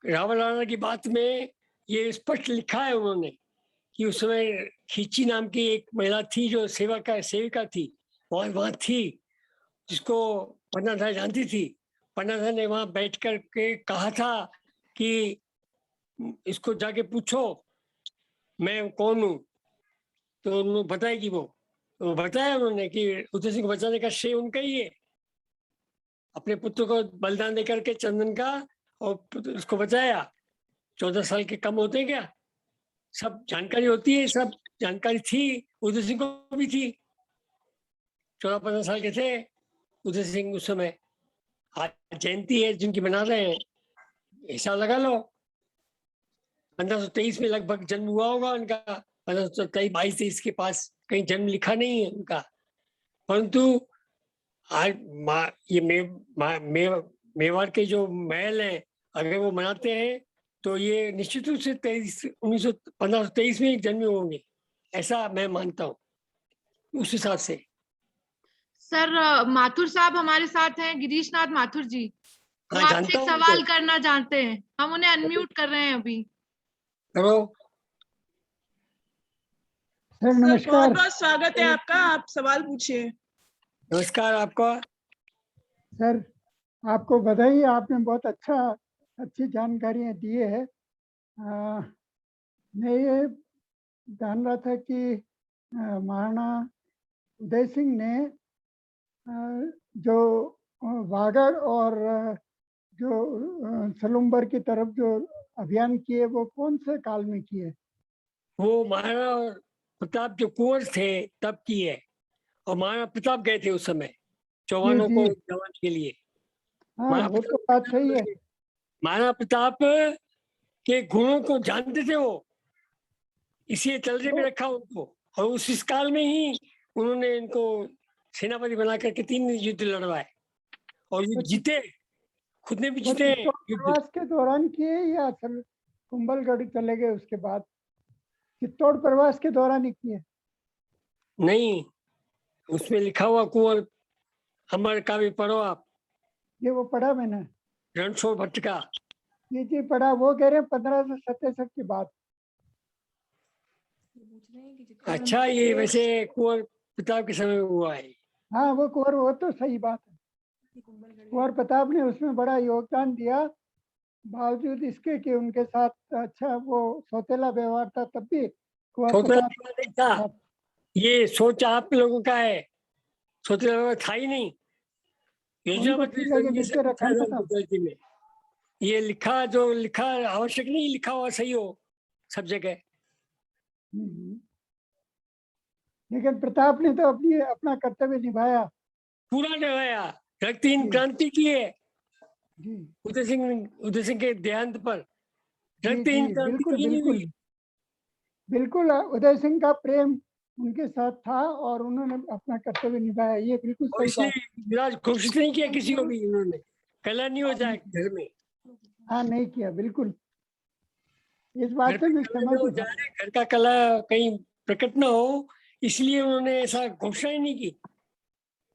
रावण राणा की बात में ये स्पष्ट लिखा है उन्होंने कि उस समय खींची नाम की एक महिला थी जो सेविका थी, वहां थी, जिसको पन्नाधाय जानती थी। पन्नाधाय ने वहां बैठ कर के कहा था कि इसको जाके पूछो मैं कौन हूँ, तो उन्होंने बताएगी वो। तो बताया उन्होंने कि उदय सिंह को बचाने का श्रेय उनका ही है, अपने पुत्र को बलिदान देकर के चंदन का, और उसको बचाया। 14 साल के कम होते क्या? सब जानकारी होती है, सब जानकारी थी, उदय सिंह को भी थी। 14-15 साल के थे उदय सिंह उस समय। आज जयंती है जिनकी मना रहे हैं, हिसाब लगा लो, 1523 में लगभग जन्म हुआ होगा उनका। 1522-23 के पास कहीं जन्म लिखा नहीं है उनका, परंतु आज ये मेवाड़ के जो महल हैं, अगर वो मनाते हैं तो ये निश्चित रूप से 1523 में जन्मे होंगे, ऐसा मैं मानता हूँ उस हिसाब से। सर माथुर साहब हमारे साथ हैं, गिरीश नाथ माथुर जी, वो हाँ, आपसे एक सवाल करना चाहते हैं। हम उन्हें अनम्यूट कर रहे हैं अभी। करो सर नमस्कार। बहुत स्वागत है आपका, आप सवाल पूछिए। नमस्कार आपका। सर आपको बधाई, आपने बहुत अच्छी जानकारियाँ दिए हैं। मैं ये जान रहा था कि महाराणा उदय सिंह ने जो वागड़ और जो सलूम्बर की तरफ जो अभियान किए वो कौन से काल में किए? वो महाराणा प्रताप जो कुंवर थे तब किए, और महाराणा प्रताप गए थे उस समय चौहानों को जी। जमाने के लिए। हाँ महाराणा वो तो बात सही है। महाराणा प्रताप के गुणों को जानते थे वो, इसी तलरे में रखा उनको, और उस काल में ही उन्होंने इनको सेनापति बना करके 3 युद्ध लड़वाए और ये जीते, खुद ने भी वो जीते चित्तौड़ युद्ध। प्रवास के दौरान किए या कुंभलगढ़ चले गए उसके बाद? चित्तौड़ प्रवास के दौरान ही किए? नहीं, उसमें लिखा हुआ कुंवर अमर का भी पढ़ो आप, ये वो पढ़ा मैंने। रणछोड़ भट्ट का। जी पढ़ा। वो कह रहे हैं 1567 की बात। ये पूछ रहे हैं कि चित्तौड़ अच्छा, ये वैसे कुंवर प्रताप के समय में हुआ है। हाँ वो कुंवर, वो तो सही बात है। की कुंभलगढ़ कुंवर प्रताप ने उसमें बड़ा योगदान दिया, बावजूद इसके कि उनके साथ अच्छा वो सौतेला व्यवहार था, तब भी कुंवर सोचना प्रताप नहीं था, ये सोच आप लोगों का है, सोचना था ही नहीं। योजना उनको बदली ठीक है कि तरीके से नीचे लिखा रखना था था। गुजराती में। ये लिखा जो लिखा आवश्यक नहीं लिखा हुआ सही हो सब जगह। हम्म। लेकिन प्रताप ने तो अपना कर्तव्य निभाया। पूरा निभाया, रक्तहीन जी। क्रांति की है जी उदय सिंह के देहांत पर। जी रक्तहीन क्रांति बिल्कुल कहीं नहीं बिल्कुल हुई। बिल्कुल। उदय सिंह का प्रेम उनके साथ था और उन्होंने अपना कर्तव्य निभाया, ये बिल्कुल और सही बात। इसलिए विराज घोषित नहीं किया किसी को भी इन्होंने, कला नहीं हो जाए घर में, हाँ नहीं किया, बिल्कुल इस घर बात से पे मैं कला न सहमत हो हूँ। जाए, घर का कला कहीं प्रकट न हो, इसलिए उन्होंने ऐसा घोषणा ही नहीं की।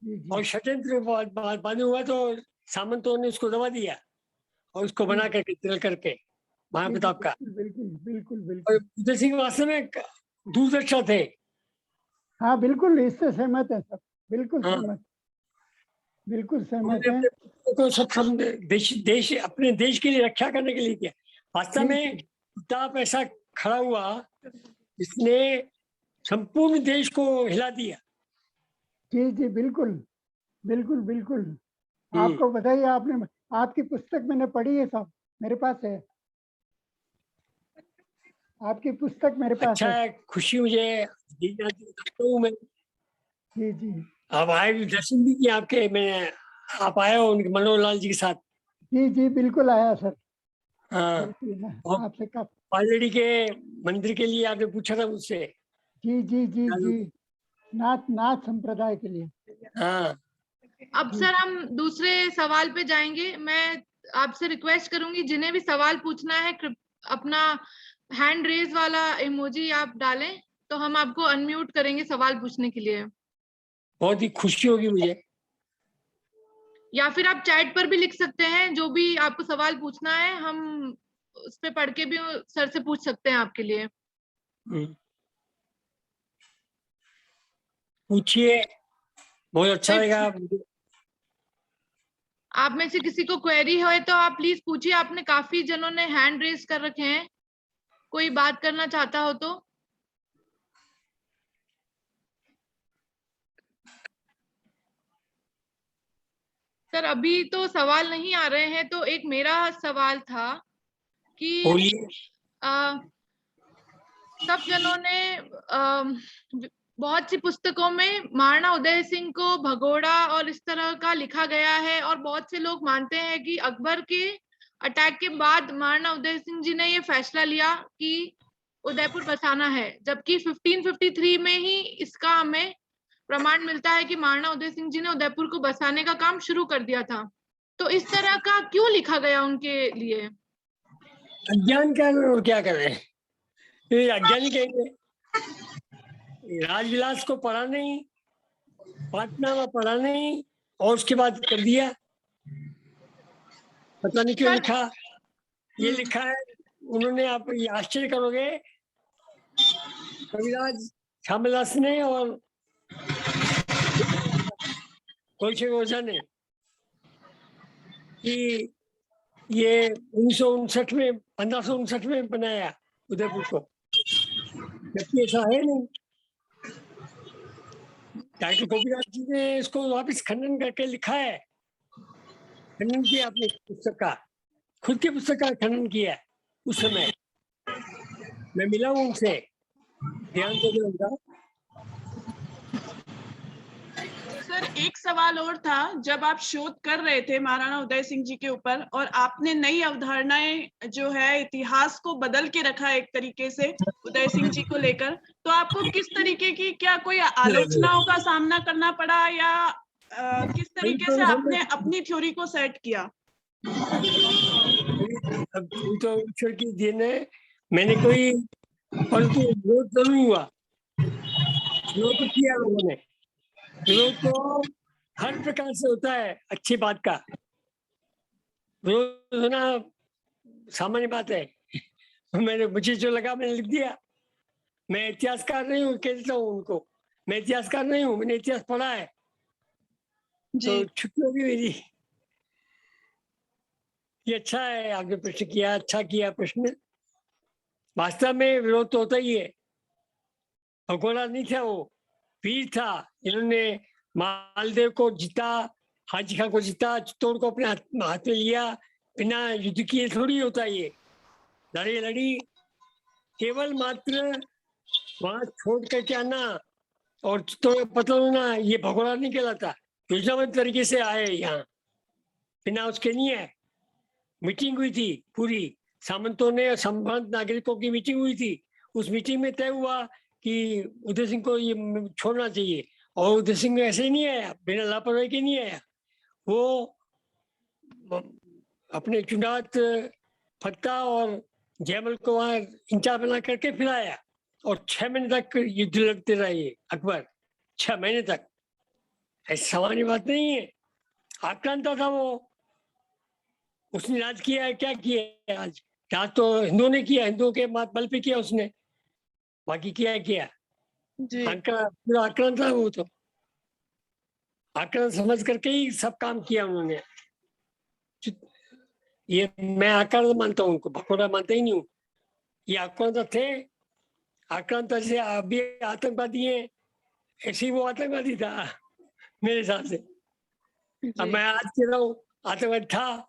जी जी और षड्यंत्र बाद में हुआ तो सामंतों ने उसको दबा दिया और उसको बना करके तिल करके महाराणा प्रताप का। बिल्कुल बिल्कुल और बिल्कुल। उदय सिंह वास्तव में दूरदर्शा थे। हाँ बिल्कुल, इससे सहमत है सब, बिल्कुल हाँ। सहमत, बिल्कुल सहमत उन्होंने है। अपने पुत्रों को सब देश अपने देश के लिए रक्षा करने के लिए किया। वास्तव जी में प्रताप ऐसा खड़ा हुआ जिसने संपूर्ण देश को हिला दिया। जी जी बिल्कुल बिल्कुल बिल्कुल। हम्म। आपको बताइए, आपने आपकी पुस्तक मैंने पढ़ी है, सब मेरे पास है, आपकी पुस्तक मेरे पास अच्छा है। है, खुशी मुझे हूँ मैं। जी जी अब आए भी, दर्शन भी किए आपके, मैं आप आए हो उनके मनोहर लाल जी के साथ। जी बिल्कुल आया सर, हाँ, बिल्कुल मैं और आपसे कब। पालड़ी के मंदिर के लिए आपने पूछा था मुझसे। जी नाथ नाथ संप्रदाय के लिए। हाँ, अब सर हम दूसरे सवाल पे जाएंगे। मैं आपसे रिक्वेस्ट करूंगी, जिन्हें भी सवाल पूछना है अपना हैंड रेज वाला इमोजी आप डालें, तो हम आपको अनम्यूट करेंगे सवाल पूछने के लिए। बहुत ही खुशी होगी मुझे। या फिर आप चैट पर भी लिख सकते हैं, जो भी आपको सवाल पूछना है हम उस पे पढ़ के भी सर से पूछ सकते हैं आपके लिए। पूछिए, बहुत अच्छा कोई लगा। आप में से किसी को क्वेरी हो तो आप प्लीज पूछिए। आपने काफी जनों ने हैंड रेज कर रखे हैं, कोई बात करना चाहता हो तो। सर अभी तो सवाल नहीं आ रहे हैं, तो एक मेरा सवाल था कि बोलिए। सब जनों ने बहुत सी पुस्तकों में महाराणा उदय सिंह को भगोड़ा और इस तरह का लिखा गया है, और बहुत से लोग मानते हैं कि अकबर के अटैक के बाद महाराणा उदय सिंह जी ने ये फैसला लिया कि उदयपुर बसाना है, जबकि 1553 में ही इसका हमें प्रमाण मिलता है कि महाराणा उदय सिंह जी ने उदयपुर को बसाने का काम शुरू कर दिया था। तो इस तरह का क्यों लिखा गया उनके लिए? अज्ञान क्या और क्या कर रहे हैं, ये अज्ञानी कहेंगे। राजविलास को पढ़ा नहीं, पाटनामा पढ़ा नहीं, और उसके बाद कर दिया। पता नहीं क्यों लिखा। ये लिखा है उन्होंने, आप ये आश्चर्य करोगे, कविराज श्यामदास ने और कोलशे ओझा ने, कि ये 1959 में 1559 में बनाया उदयपुर को, जबकि ऐसा है नहीं। डॉक्टर गोपीनाथ जी ने इसको वापस खंडन करके लिखा है, खंडन किया अपनी पुस्तक का, खुद की पुस्तक का खंडन किया है। उस समय मैं मिला हूँ उनसे, ध्यान देना उनका। सर एक सवाल और था, जब आप शोध कर रहे थे महाराणा उदय सिंह जी के ऊपर और आपने नई अवधारणाएं जो है इतिहास को बदल के रखा एक तरीके से उदय सिंह जी को लेकर, तो आपको किस तरीके की, क्या कोई आलोचनाओं का सामना करना पड़ा या किस तरीके से आपने अपनी थ्योरी को सेट किया? अब तो ईश्वर की देन है, मैंने कोई परंतु विरोध जरूर हुआ, विरोध तो किया लोगों ने। विरोध तो हर प्रकार से होता है, अच्छी बात का विरोध होना सामान्य बात है। मैंने, मुझे जो लगा मैंने लिख दिया। मैं इतिहासकार नहीं हूँ, कहता हूँ उनको, मैं इतिहासकार नहीं हूँ, मैंने इतिहास पढ़ा है, तो छुट्टी होगी मेरी। ये अच्छा है, आपने प्रश्न किया, अच्छा किया प्रश्न। वास्तव में विरोध तो होता ही है। भगोड़ा नहीं था, वो वीर था, इन्होंने मालदेव को जीता, हाजी खां को जीता, चित्तौड़ को अपने हाथ में लिया, बिना युद्ध किए थोड़ी होता ये। लड़ी, केवल मात्र वहां छोड़ करके आना और चित्तौड़ पतन होना, ये भगोड़ा नहीं कहलाता। योजनाबद्ध तरीके से आए यहाँ, बिना उसके नहीं है। मीटिंग हुई थी पूरी, सामंतों ने और संबंध नागरिकों की मीटिंग हुई थी। उस मीटिंग में तय हुआ कि उदय सिंह को ये छोड़ना चाहिए, और उदय सिंह ऐसे ही नहीं आया, बिना लापरवाही के नहीं आया। वो अपने चुनाव फत्ता और जयमल को वहां इंचार्ज बना करके फिर आया, और 6 महीने तक युद्ध लड़ते रहे अकबर, 6 महीने तक। ऐसी सामान्य बात नहीं है, आक्रांता था वो। उसने राज किया है, क्या किया है आज? राज तो हिंदुओं ने किया, हिंदुओं के बल पे किया उसने, बाकी किया पूरा आक्रांत था वो। तो आक्रांत समझ करके ही सब काम किया उन्होंने। ये मैं आक्रांत मानता हूँ उनको, भगोड़ा मानता ही नहीं हूँ। ये आक्रांत थे, आक्रांत से अभी आतंकवादी है, ऐसे ही वो आतंकवादी था मेरे हिसाब से। अब मैं आज कह रहा हूँ आतंकवादी था,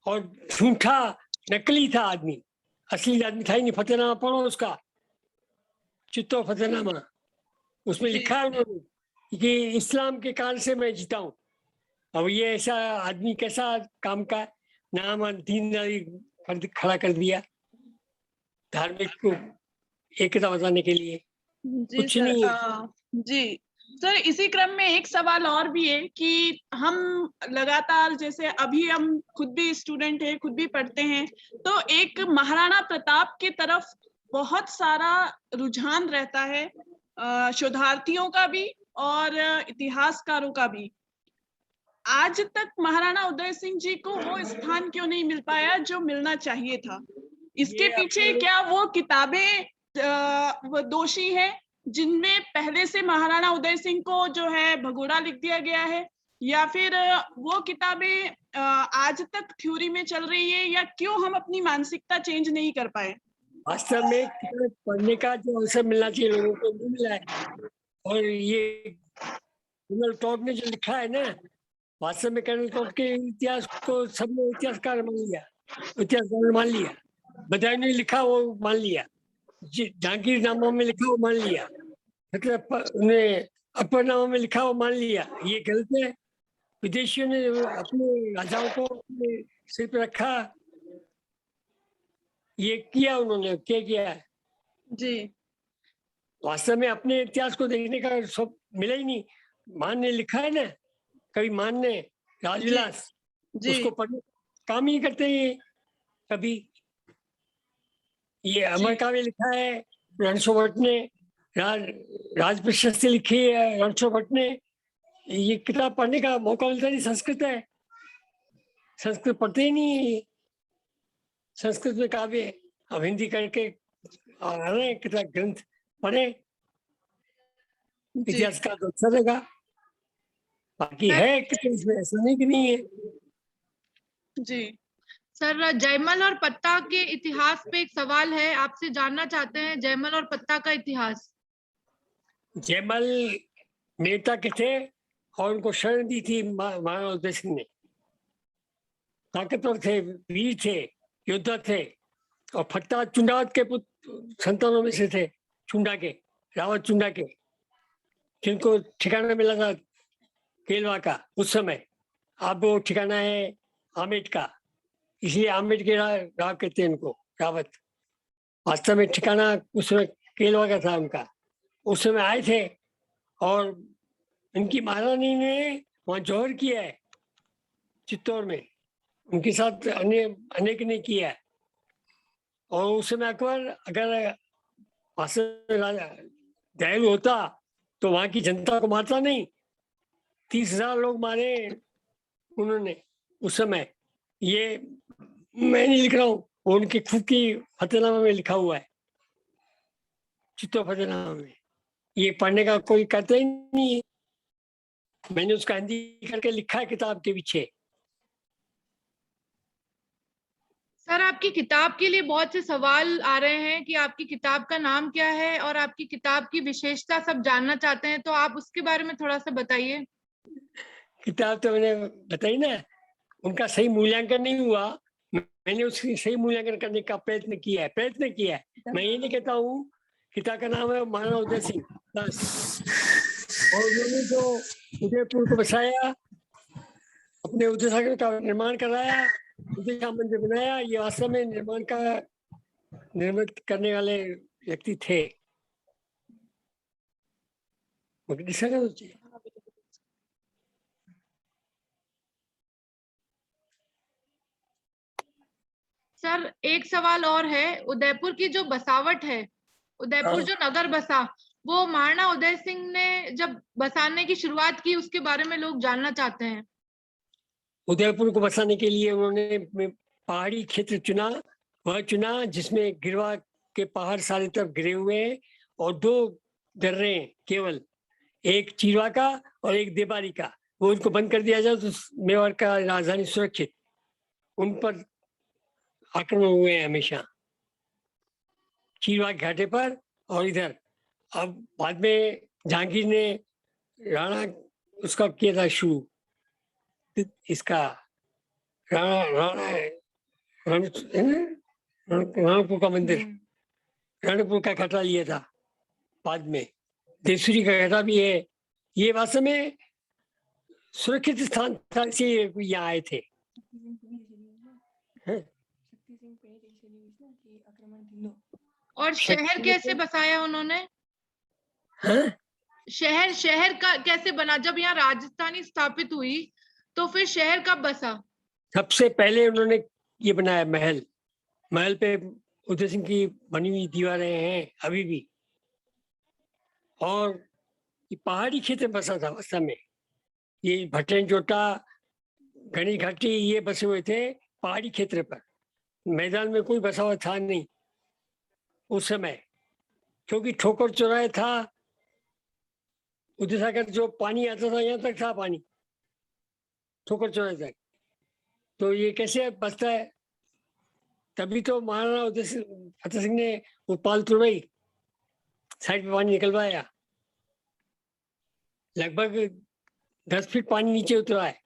और झूठा नकली था आदमी, असली आदमी था ही नहीं। फतेहनामा पढ़ो उसका, चित्तौड़ फतेहनामा, उसमें लिखा है उन्होंने कि इस्लाम के कारण से मैं जीता हूँ। अब ये ऐसा आदमी कैसा काम का नाम दीनदारी खड़ा कर दिया धार्मिक को एकता बताने के लिए, कुछ नहीं है। जी सर, इसी क्रम में एक सवाल और भी है कि हम लगातार, जैसे अभी हम खुद भी स्टूडेंट हैं, खुद भी पढ़ते हैं, तो एक महाराणा प्रताप की तरफ बहुत सारा रुझान रहता है, शोधार्थियों का भी और इतिहासकारों का भी। आज तक महाराणा उदय सिंह जी को वो स्थान क्यों नहीं मिल पाया जो मिलना चाहिए था? इसके पीछे क्या वो किताबें दोषी है जिनमें पहले से महाराणा उदय सिंह को जो है भगोड़ा लिख दिया गया है, या फिर वो किताबें आज तक थ्योरी में चल रही है, या क्यों हम अपनी मानसिकता चेंज नहीं कर पाए? वास्तव में किताब पढ़ने का जो अवसर मिलना चाहिए लोगों को नहीं मिला है। और ये कर्नल टॉड ने जो लिखा है ना, वास्तव में कर्नल टॉड के इतिहास को सबने इतिहासकार मान लिया, इतिहासकार मान लिया। बदायूं ने लिखा वो मान लिया, जहांगीर नामा में लिखा वो मान लिया, मतलब उन्हें अकबरनामा में लिखा वो मान लिया। ये गलत है। विदेशियों ने अपने राजाओं को अपने सिर पर रखा, ये किया उन्होंने, क्या किया है जी। वास्तव में अपने इतिहास को देखने का सब मिला ही नहीं। मान ने लिखा है ना, कभी मान ने राजविलास, उसको पढ़ने काम ही करते हैं कभी। ये अमर काव्य लिखा है रणछोड़ भट्ट ने, राज प्रशस्ति लिखी है रणछोड़ भट्ट ने। ये किताब पढ़ने का मौका मिलता नहीं, संस्कृत है, संस्कृत पढ़ते ही नहीं, संस्कृत में काव्य। अब हिंदी करके आ रहे किताब ग्रंथ पढ़े, इतिहास का तो अच्छा रहेगा। बाकी है इसमें ऐसा नहीं कि नहीं है। जी सर, जयमल और पत्ता के इतिहास पे एक सवाल है, आपसे जानना चाहते हैं जयमल और पत्ता का इतिहास। जयमल नेता के थे और उनको शरण दी थी महाराणा उदय सिंह ने। ताकतवर थे, वीर थे, योद्धा थे और फट्टा चुंडावत के संतानों में से थे, चुंडा के, रावत चुंडा के, जिनको ठिकाना मिला था केलवा का उस समय। अब वो ठिकाना है आमेट का, इसलिए आमेट के राव कहते हैं उनको, रावत। वास्तव में ठिकाना उस समय केलवा का था उनका। उस समय आए थे और इनकी महारानी ने वहां जौहर किया है चित्तौड़ में, उनके साथ अनेक ने किया है। और उस समय अकबर अगर दयालु होता तो वहां की जनता को मारता नहीं। 30,000 लोग मारे उन्होंने उस समय। ये मैं नहीं लिख रहा हूँ, उनकी खुद की फतेहनामा में लिखा हुआ है, चित्तौड़ फतेहनामा में। ये पढ़ने का कोई करता ही नहीं है। मैंने उसका हिंदी करके लिखा है किताब के पीछे। सर, आपकी किताब के लिए बहुत से सवाल आ रहे हैं कि आपकी किताब का नाम क्या है और आपकी किताब की विशेषता सब जानना चाहते हैं, तो आप उसके बारे में थोड़ा सा बताइए। किताब तो मैंने बताई ना, उनका सही मूल्यांकन नहीं हुआ। मैंने उसकी सही मूल्यांकन करने का प्रयत्न किया है। मैं ये नहीं कहता हूँ। किताब का नाम है महाराणा उदय सिंह, बस। और उन्होंने जो उदयपुर को बसाया, अपने उदय सागर का निर्माण कराया, उदय का मंदिर बनाया, ये वास्तव में निर्मित करने वाले व्यक्ति थे। सर, एक सवाल और है। उदयपुर की जो बसावट है, उदयपुर जो नगर बसा, वो महाराणा उदय सिंह ने जब बसाने की शुरुआत की, उसके बारे में लोग जानना चाहते हैं। उदयपुर को बसाने के लिए उन्होंने पहाड़ी क्षेत्र चुना जिसमें गिरवा के पहाड़ सारी तरफ घिरे हुए हैं और 2 दर्रे हैं केवल, एक चीरवा का और एक देबारी का। वो उनको बंद कर दिया जाए तो मेवाड़ का राजधानी सुरक्षित। उन पर आक्रमण हुए हैं हमेशा, चीरवा के घाटे पर और इधर। अब बाद में जहांगीर ने राणा उसका किया था शुरू, इसका राणपुर का मंदिर, राणपुर का खतरा लिया था। बाद में देसूरी का खतरा भी है। ये वास्तव में सुरक्षित स्थान था, इसलिए यहाँ आए थे। और शहर कैसे बसाया उन्होंने? शहर का कैसे बना? जब यहाँ राजस्थानी स्थापित हुई तो फिर शहर कब बसा? सबसे पहले उन्होंने ये बनाया महल पे उदय सिंह की बनी हुई दीवारें हैं अभी भी। और ये पहाड़ी क्षेत्र में बसा था वास्तव में। ये भट्टन जोटा, घनी घाटी, ये बसे हुए थे पहाड़ी क्षेत्र पर। मैदान में कोई बसा हुआ था नहीं उस समय, क्योंकि ठोकर चौराहे था। उदय सागर जो पानी आता था, यहाँ तक था पानी, ठोकर चौराहे तक। तो ये कैसे बसता है? तभी तो महाराणा उदय फतेह सिंह ने वो पाल तुड़वाई, साइड पे पानी निकलवाया। लगभग 10 फीट पानी नीचे उतरा है।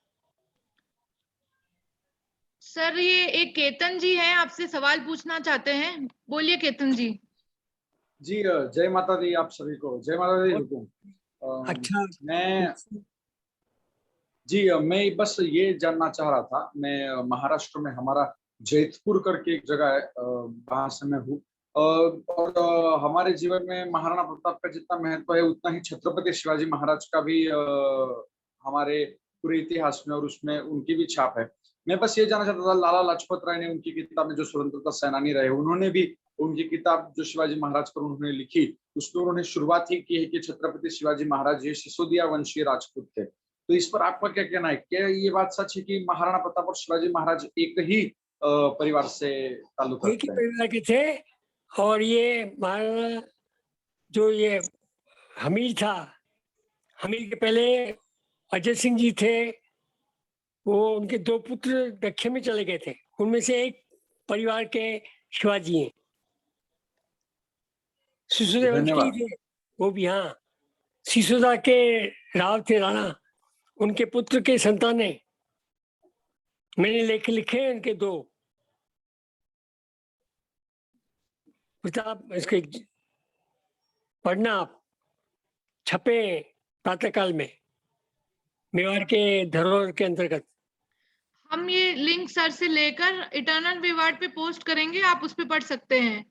सर, ये एक केतन जी हैं, आपसे सवाल पूछना चाहते हैं। बोलिए केतन जी। जी जय माता दी आप सभी को। जय माता दी हुकुम। अच्छा, मैं बस ये जानना चाह रहा था। मैं महाराष्ट्र में हमारा जैतपुर करके एक जगह है, वहां से मैं हूँ। और हमारे जीवन में महाराणा प्रताप का जितना महत्व है उतना ही छत्रपति शिवाजी महाराज का भी हमारे पूरे इतिहास में और उसमें उनकी भी छाप है। मैं बस ये जानना चाहता था, लाला लाजपत राय ने उनकी किताब में, जो स्वतंत्रता सेनानी रहे, उन्होंने भी उनकी किताब जो शिवाजी महाराज पर उन्होंने लिखी, उसमें उन्होंने शुरुआत ही की है कि छत्रपति शिवाजी महाराज ये सिसोदिया वंशीय राजपूत थे। तो इस पर आपका क्या कहना है? क्या ये बात सच है कि महाराणा प्रताप और शिवाजी महाराज एक ही परिवार से ताल्लुक रखते हैं? एक ही परिवार के थे। और ये महाराणा जो ये हमीर था, हमीर के पहले अजय सिंह जी थे, वो उनके 2 पुत्र दक्षिण में चले गए थे। उनमें से एक परिवार के शिवाजी हैं, सिसोदिया वंश के थे वो भी। हाँ, सिसोदा के राव थे राणा, उनके पुत्र के संतान है। मैंने लेख लिखे हैं उनके 2 प्रताप, इसके पढ़ना आप, छपे प्रातःकाल में मेवाड़ के धरोहर के अंतर्गत। हम ये लिंक सर से लेकर इटर्नल विवाद पे पोस्ट करेंगे, आप उस पे पढ़ सकते हैं।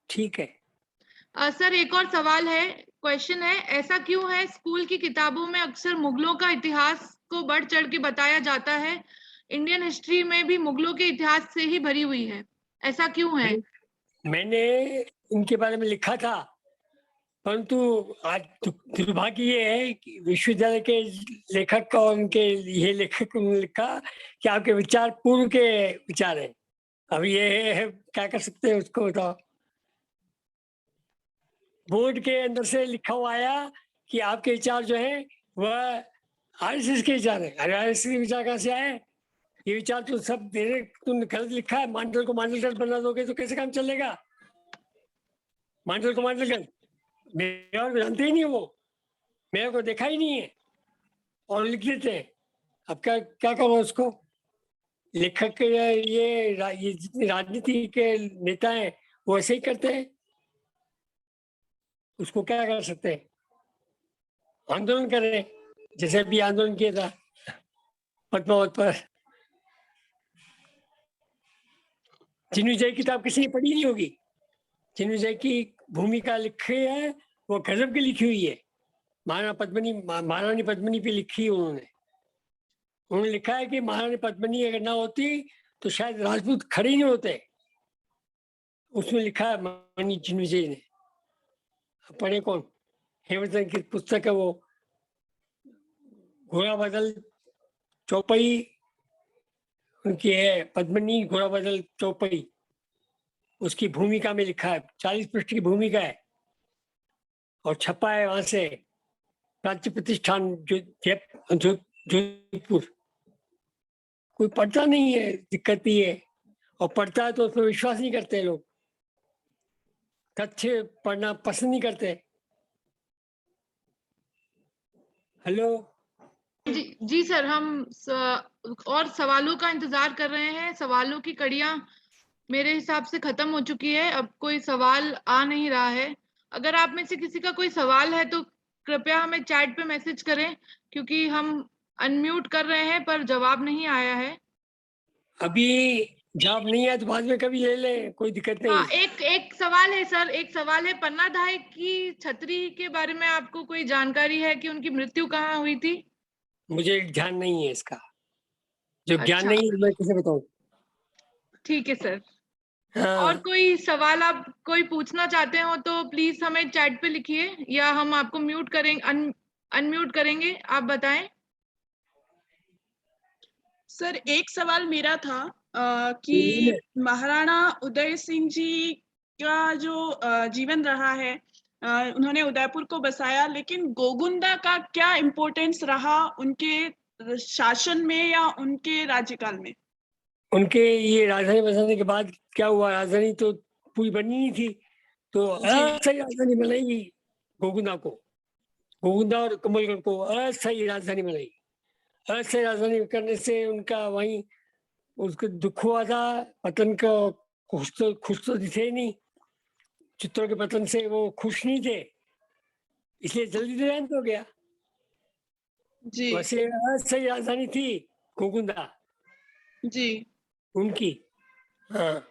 ठीक है। सर एक और सवाल है, क्वेश्चन है, ऐसा क्यों है स्कूल की किताबों में अक्सर मुगलों का इतिहास को बढ़ चढ़ के बताया जाता है? इंडियन हिस्ट्री में भी मुगलों के इतिहास से ही भरी हुई है, ऐसा क्यों है? मैंने इनके बारे में लिखा था, परंतु आज दुर्भाग्य ये है कि विश्वविद्यालय के लेखक और उनके ये लेखक ने लिखा कि आपके विचार पूर्व के विचार हैं। अब ये है, क्या कर सकते हैं उसको बताओ। बोर्ड के अंदर से लिखा हुआ आया कि आपके विचार जो है वह आरएसएस के विचार है। अरे आरएसएस के विचार कहाँ से आए? ये विचार तो सब तुमने गलत लिखा है। मांडल को मांडलगढ़ बना दोगे तो कैसे काम चलेगा? मांडल को मांडलगढ़ मेरे जानते ही नहीं, वो मेरे को देखा ही नहीं है और लिख देते हैं। अब क्या क्या करो उसको? लेखक ये जितने राजनीति के नेता हैं वो ऐसे ही करते हैं, उसको क्या कर सकते हैं? आंदोलन करें, जैसे भी आंदोलन किया था पद्मावत पर। जिनविजय की किताब किसी ने पढ़ी नहीं होगी। जिनविजय की भूमिका लिखी है वो गजब की लिखी हुई है। महारानी पद्मिनी पे लिखी है उन्होंने लिखा है कि महारानी पद्मिनी अगर ना होती तो शायद राजपूत खड़े नहीं होते। उसमें लिखा है मणि जिनविजय ने। पढ़े कौन? हेमचंद्र की पुस्तक है वो, घोड़ा बदल चौपाई उनकी है, पद्मिनी घोड़ा बदल चौपाई, उसकी भूमिका में लिखा है। 40 पृष्ठ की भूमिका है और छपा है वहां से राज्य प्रतिष्ठान जोधपुर। कोई पढ़ता नहीं है, दिक्कत ही है, और पढ़ता है तो उसमें विश्वास नहीं करते लोग, तथ्य पढ़ना पसंद नहीं करते। हेलो जी सर, हम और सवालों का इंतजार कर रहे हैं। सवालों की कड़ियां मेरे हिसाब से खत्म हो चुकी है, अब कोई सवाल आ नहीं रहा है। अगर आप में से किसी का कोई सवाल है तो कृपया हमें चैट पे मैसेज करें, क्योंकि हम अनम्यूट कर रहे हैं पर जवाब नहीं आया है। अभी जवाब नहीं आया तो बाद में कभी ले ले, कोई दिक्कत नहीं। हाँ, एक सवाल है सर, एक सवाल है, पन्ना धाय की छतरी के बारे में आपको कोई जानकारी है कि उनकी मृत्यु कहाँ हुई थी? मुझे ध्यान नहीं है इसका, जो ज्ञान अच्छा, नहीं है मैं कैसे बताऊं। ठीक है सर। हाँ। और कोई सवाल आप कोई पूछना चाहते हो तो प्लीज हमें चैट पे लिखिए, या हम आपको म्यूट करेंगे, अनम्यूट करेंगे, आप बताएं। सर एक सवाल मेरा था कि महाराणा उदय सिंह जी का जो जीवन रहा है, उन्होंने उदयपुर को बसाया, लेकिन गोगुंदा का क्या इम्पोर्टेंस रहा उनके शासन में या उनके राज्यकाल में? उनके ये राजधानी बसाने के बाद क्या हुआ, राजधानी तो पूरी बनी नहीं थी, तो अस्थायी राजधानी बनाई गोगुंदा को, गोगुंदा और कमलगढ़ को अस्थायी राजधानी बनाई। अस्थायी राजधानी करने से उनका वहीं उसको दुख हुआ था, पतन का खुश तो थे नहीं, चित्तौड़ के पतन से वो खुश नहीं थे, इसलिए जल्दी देहांत हो गया। जी वैसे अस्थायी राजधानी थी गोगुंदा जी उनकी। हाँ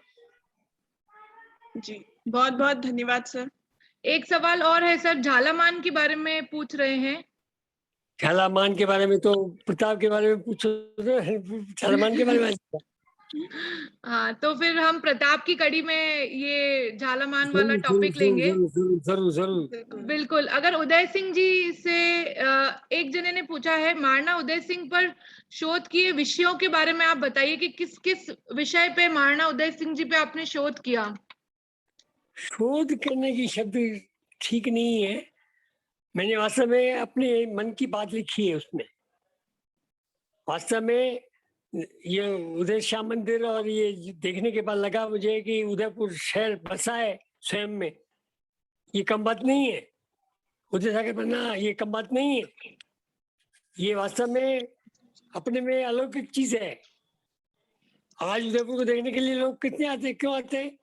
जी, बहुत बहुत धन्यवाद सर। एक सवाल और है सर, झालामान के बारे में पूछ रहे हैं। झालामान के बारे में तो प्रताप के बारे में पूछो, झालामान के बारे में हाँ, तो फिर हम प्रताप की कड़ी में ये झालामान वाला टॉपिक लेंगे। जरूर जरूर। बिल्कुल। अगर उदय सिंह जी से एक जने ने पूछा है, महाराणा उदय सिंह पर शोध किए विषयों के बारे में आप बताइए कि किस किस विषय पे महाराणा उदय सिंह जी पे आपने शोध किया? शोध करने की शब्द ठीक नहीं है, मैंने वास्तव में अपने मन की बात लिखी है उसमें। वास्तव में ये उदय श्याम मंदिर और ये देखने के बाद लगा मुझे कि उदयपुर शहर बसा है स्वयं में, ये कम बात नहीं है। उदय सागर बनना ये कम बात नहीं है। ये वास्तव में अपने में अलौकिक चीज है। आज उदयपुर को देखने के लिए लोग कितने आते, क्यों आते हैं?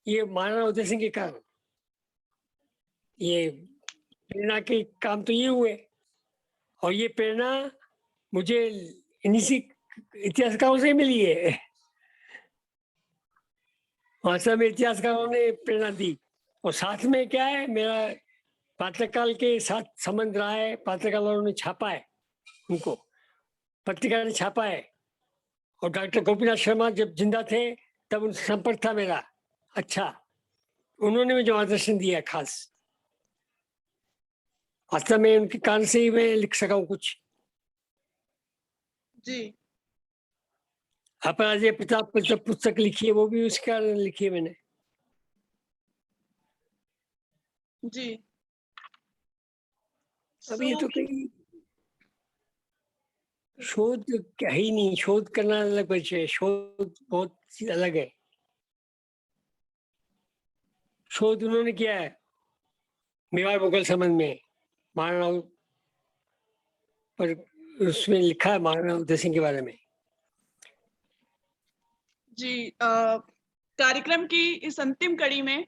ये महाराणा उदय सिंह के कारण। ये प्रेरणा के काम तो ये हुए, और ये प्रेरणा मुझे इन्हीं इतिहासकारों से मिली है। वास्तव में इतिहासकारों ने प्रेरणा दी। और साथ में क्या है, मेरा पात्रकाल के साथ संबंध रहा है। पात्रकाल वालों ने छापा है, उनको पत्रिका ने छापा है। और डॉक्टर गोपीनाथ शर्मा जब जिंदा थे तब उनसे संपर्क था मेरा। अच्छा, उन्होंने मुझे मार्गदर्शन दिया खास। वास्तव में उनके कारण से ही मैं लिख सका हूँ कुछ। जी अपराजय प्रताप पर पुस्तक लिखी है, वो भी उसके कारण लिखी है मैंने। जी। अभी ये तो कहीं शोध क्या ही नहीं, शोध करना अलग विषय है। शोध बहुत चीज अलग है। शोध उन्होंने किया है मेवाड़ मुगल संबंध में, महाराणा पर उसमें लिखा है महाराणा उदय सिंह के बारे में। जी कार्यक्रम की इस अंतिम कड़ी में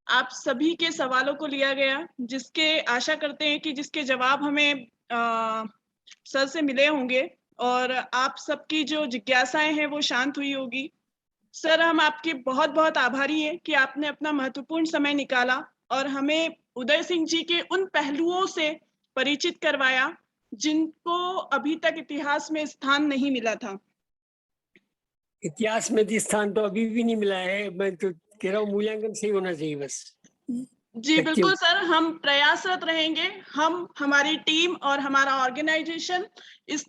आप सभी के सवालों को लिया गया, जिसके आशा करते हैं कि जिसके जवाब हमें सर से मिले होंगे और आप सबकी जो जिज्ञासाएं हैं वो शांत हुई होगी। सर, हम आपके बहुत बहुत आभारी हैं कि आपने अपना महत्वपूर्ण समय निकाला और हमें उदय सिंह जी के उन पहलुओं से परिचित करवाया जिनको अभी तक इतिहास में स्थान नहीं मिला था। इतिहास में स्थान तो अभी भी नहीं मिला है। मैं तो कह रहा हूँ मूल्यांकन सही होना चाहिए बस। जी बिल्कुल सर, हम प्रयासरत रहेंगे। हम, हमारी टीम और हमारा ऑर्गेनाइजेशन इस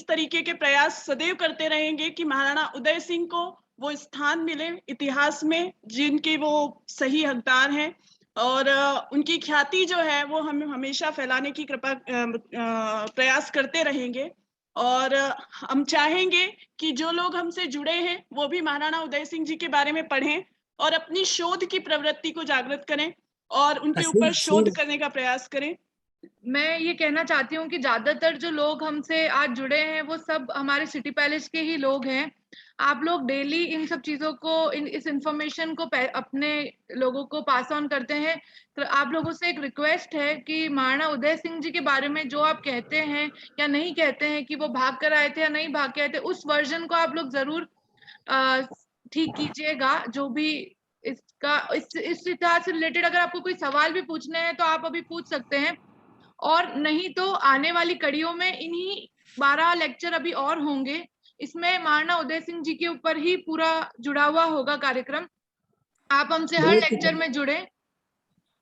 तरीके के प्रयास सदैव करते रहेंगे कि महाराणा उदय सिंह को वो स्थान मिले इतिहास में जिनके वो सही हकदार हैं, और उनकी ख्याति जो है वो हम हमेशा फैलाने की प्रयास करते रहेंगे। और हम चाहेंगे कि जो लोग हमसे जुड़े हैं वो भी महाराणा उदय सिंह जी के बारे में पढ़ें और अपनी शोध की प्रवृत्ति को जागृत करें और उनके ऊपर शोध करने का प्रयास करें। मैं ये कहना चाहती हूँ कि ज्यादातर जो लोग हमसे आज जुड़े हैं वो सब हमारे सिटी पैलेस के ही लोग हैं। आप लोग डेली इन सब चीजों को, इस इंफॉर्मेशन को अपने लोगों को पास ऑन करते हैं। तो आप लोगों से एक रिक्वेस्ट है कि महाराणा उदय सिंह जी के बारे में जो आप कहते हैं या नहीं कहते हैं कि वो भाग कर आए थे या नहीं भाग के आए थे, उस वर्जन को आप लोग जरूर ठीक कीजिएगा। जो भी इसका इस इतिहास से रिलेटेड अगर आपको कोई सवाल भी पूछने हैं तो आप अभी पूछ सकते हैं, और नहीं तो आने वाली कड़ियों में इन्हीं 12 लेक्चर अभी और होंगे। इसमें महाराणा उदय सिंह जी के ऊपर ही पूरा जुड़ा हुआ होगा कार्यक्रम। आप हमसे हर लेक्चर में जुड़े।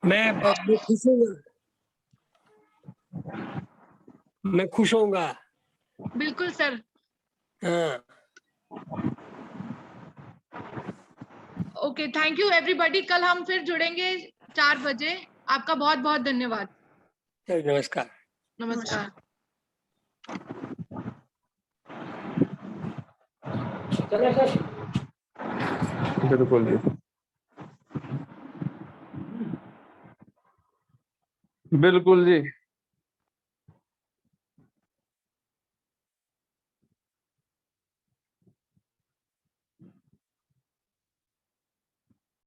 मैं खुश हूँगा, मैं खुश होऊंगा। बिल्कुल सर। हाँ। Okay, thank you everybody. कल हम फिर जुड़ेंगे 4 बजे। आपका बहुत बहुत धन्यवाद। नमस्कार। नमस्कार। बिल्कुल जी, बिल्कुल जी।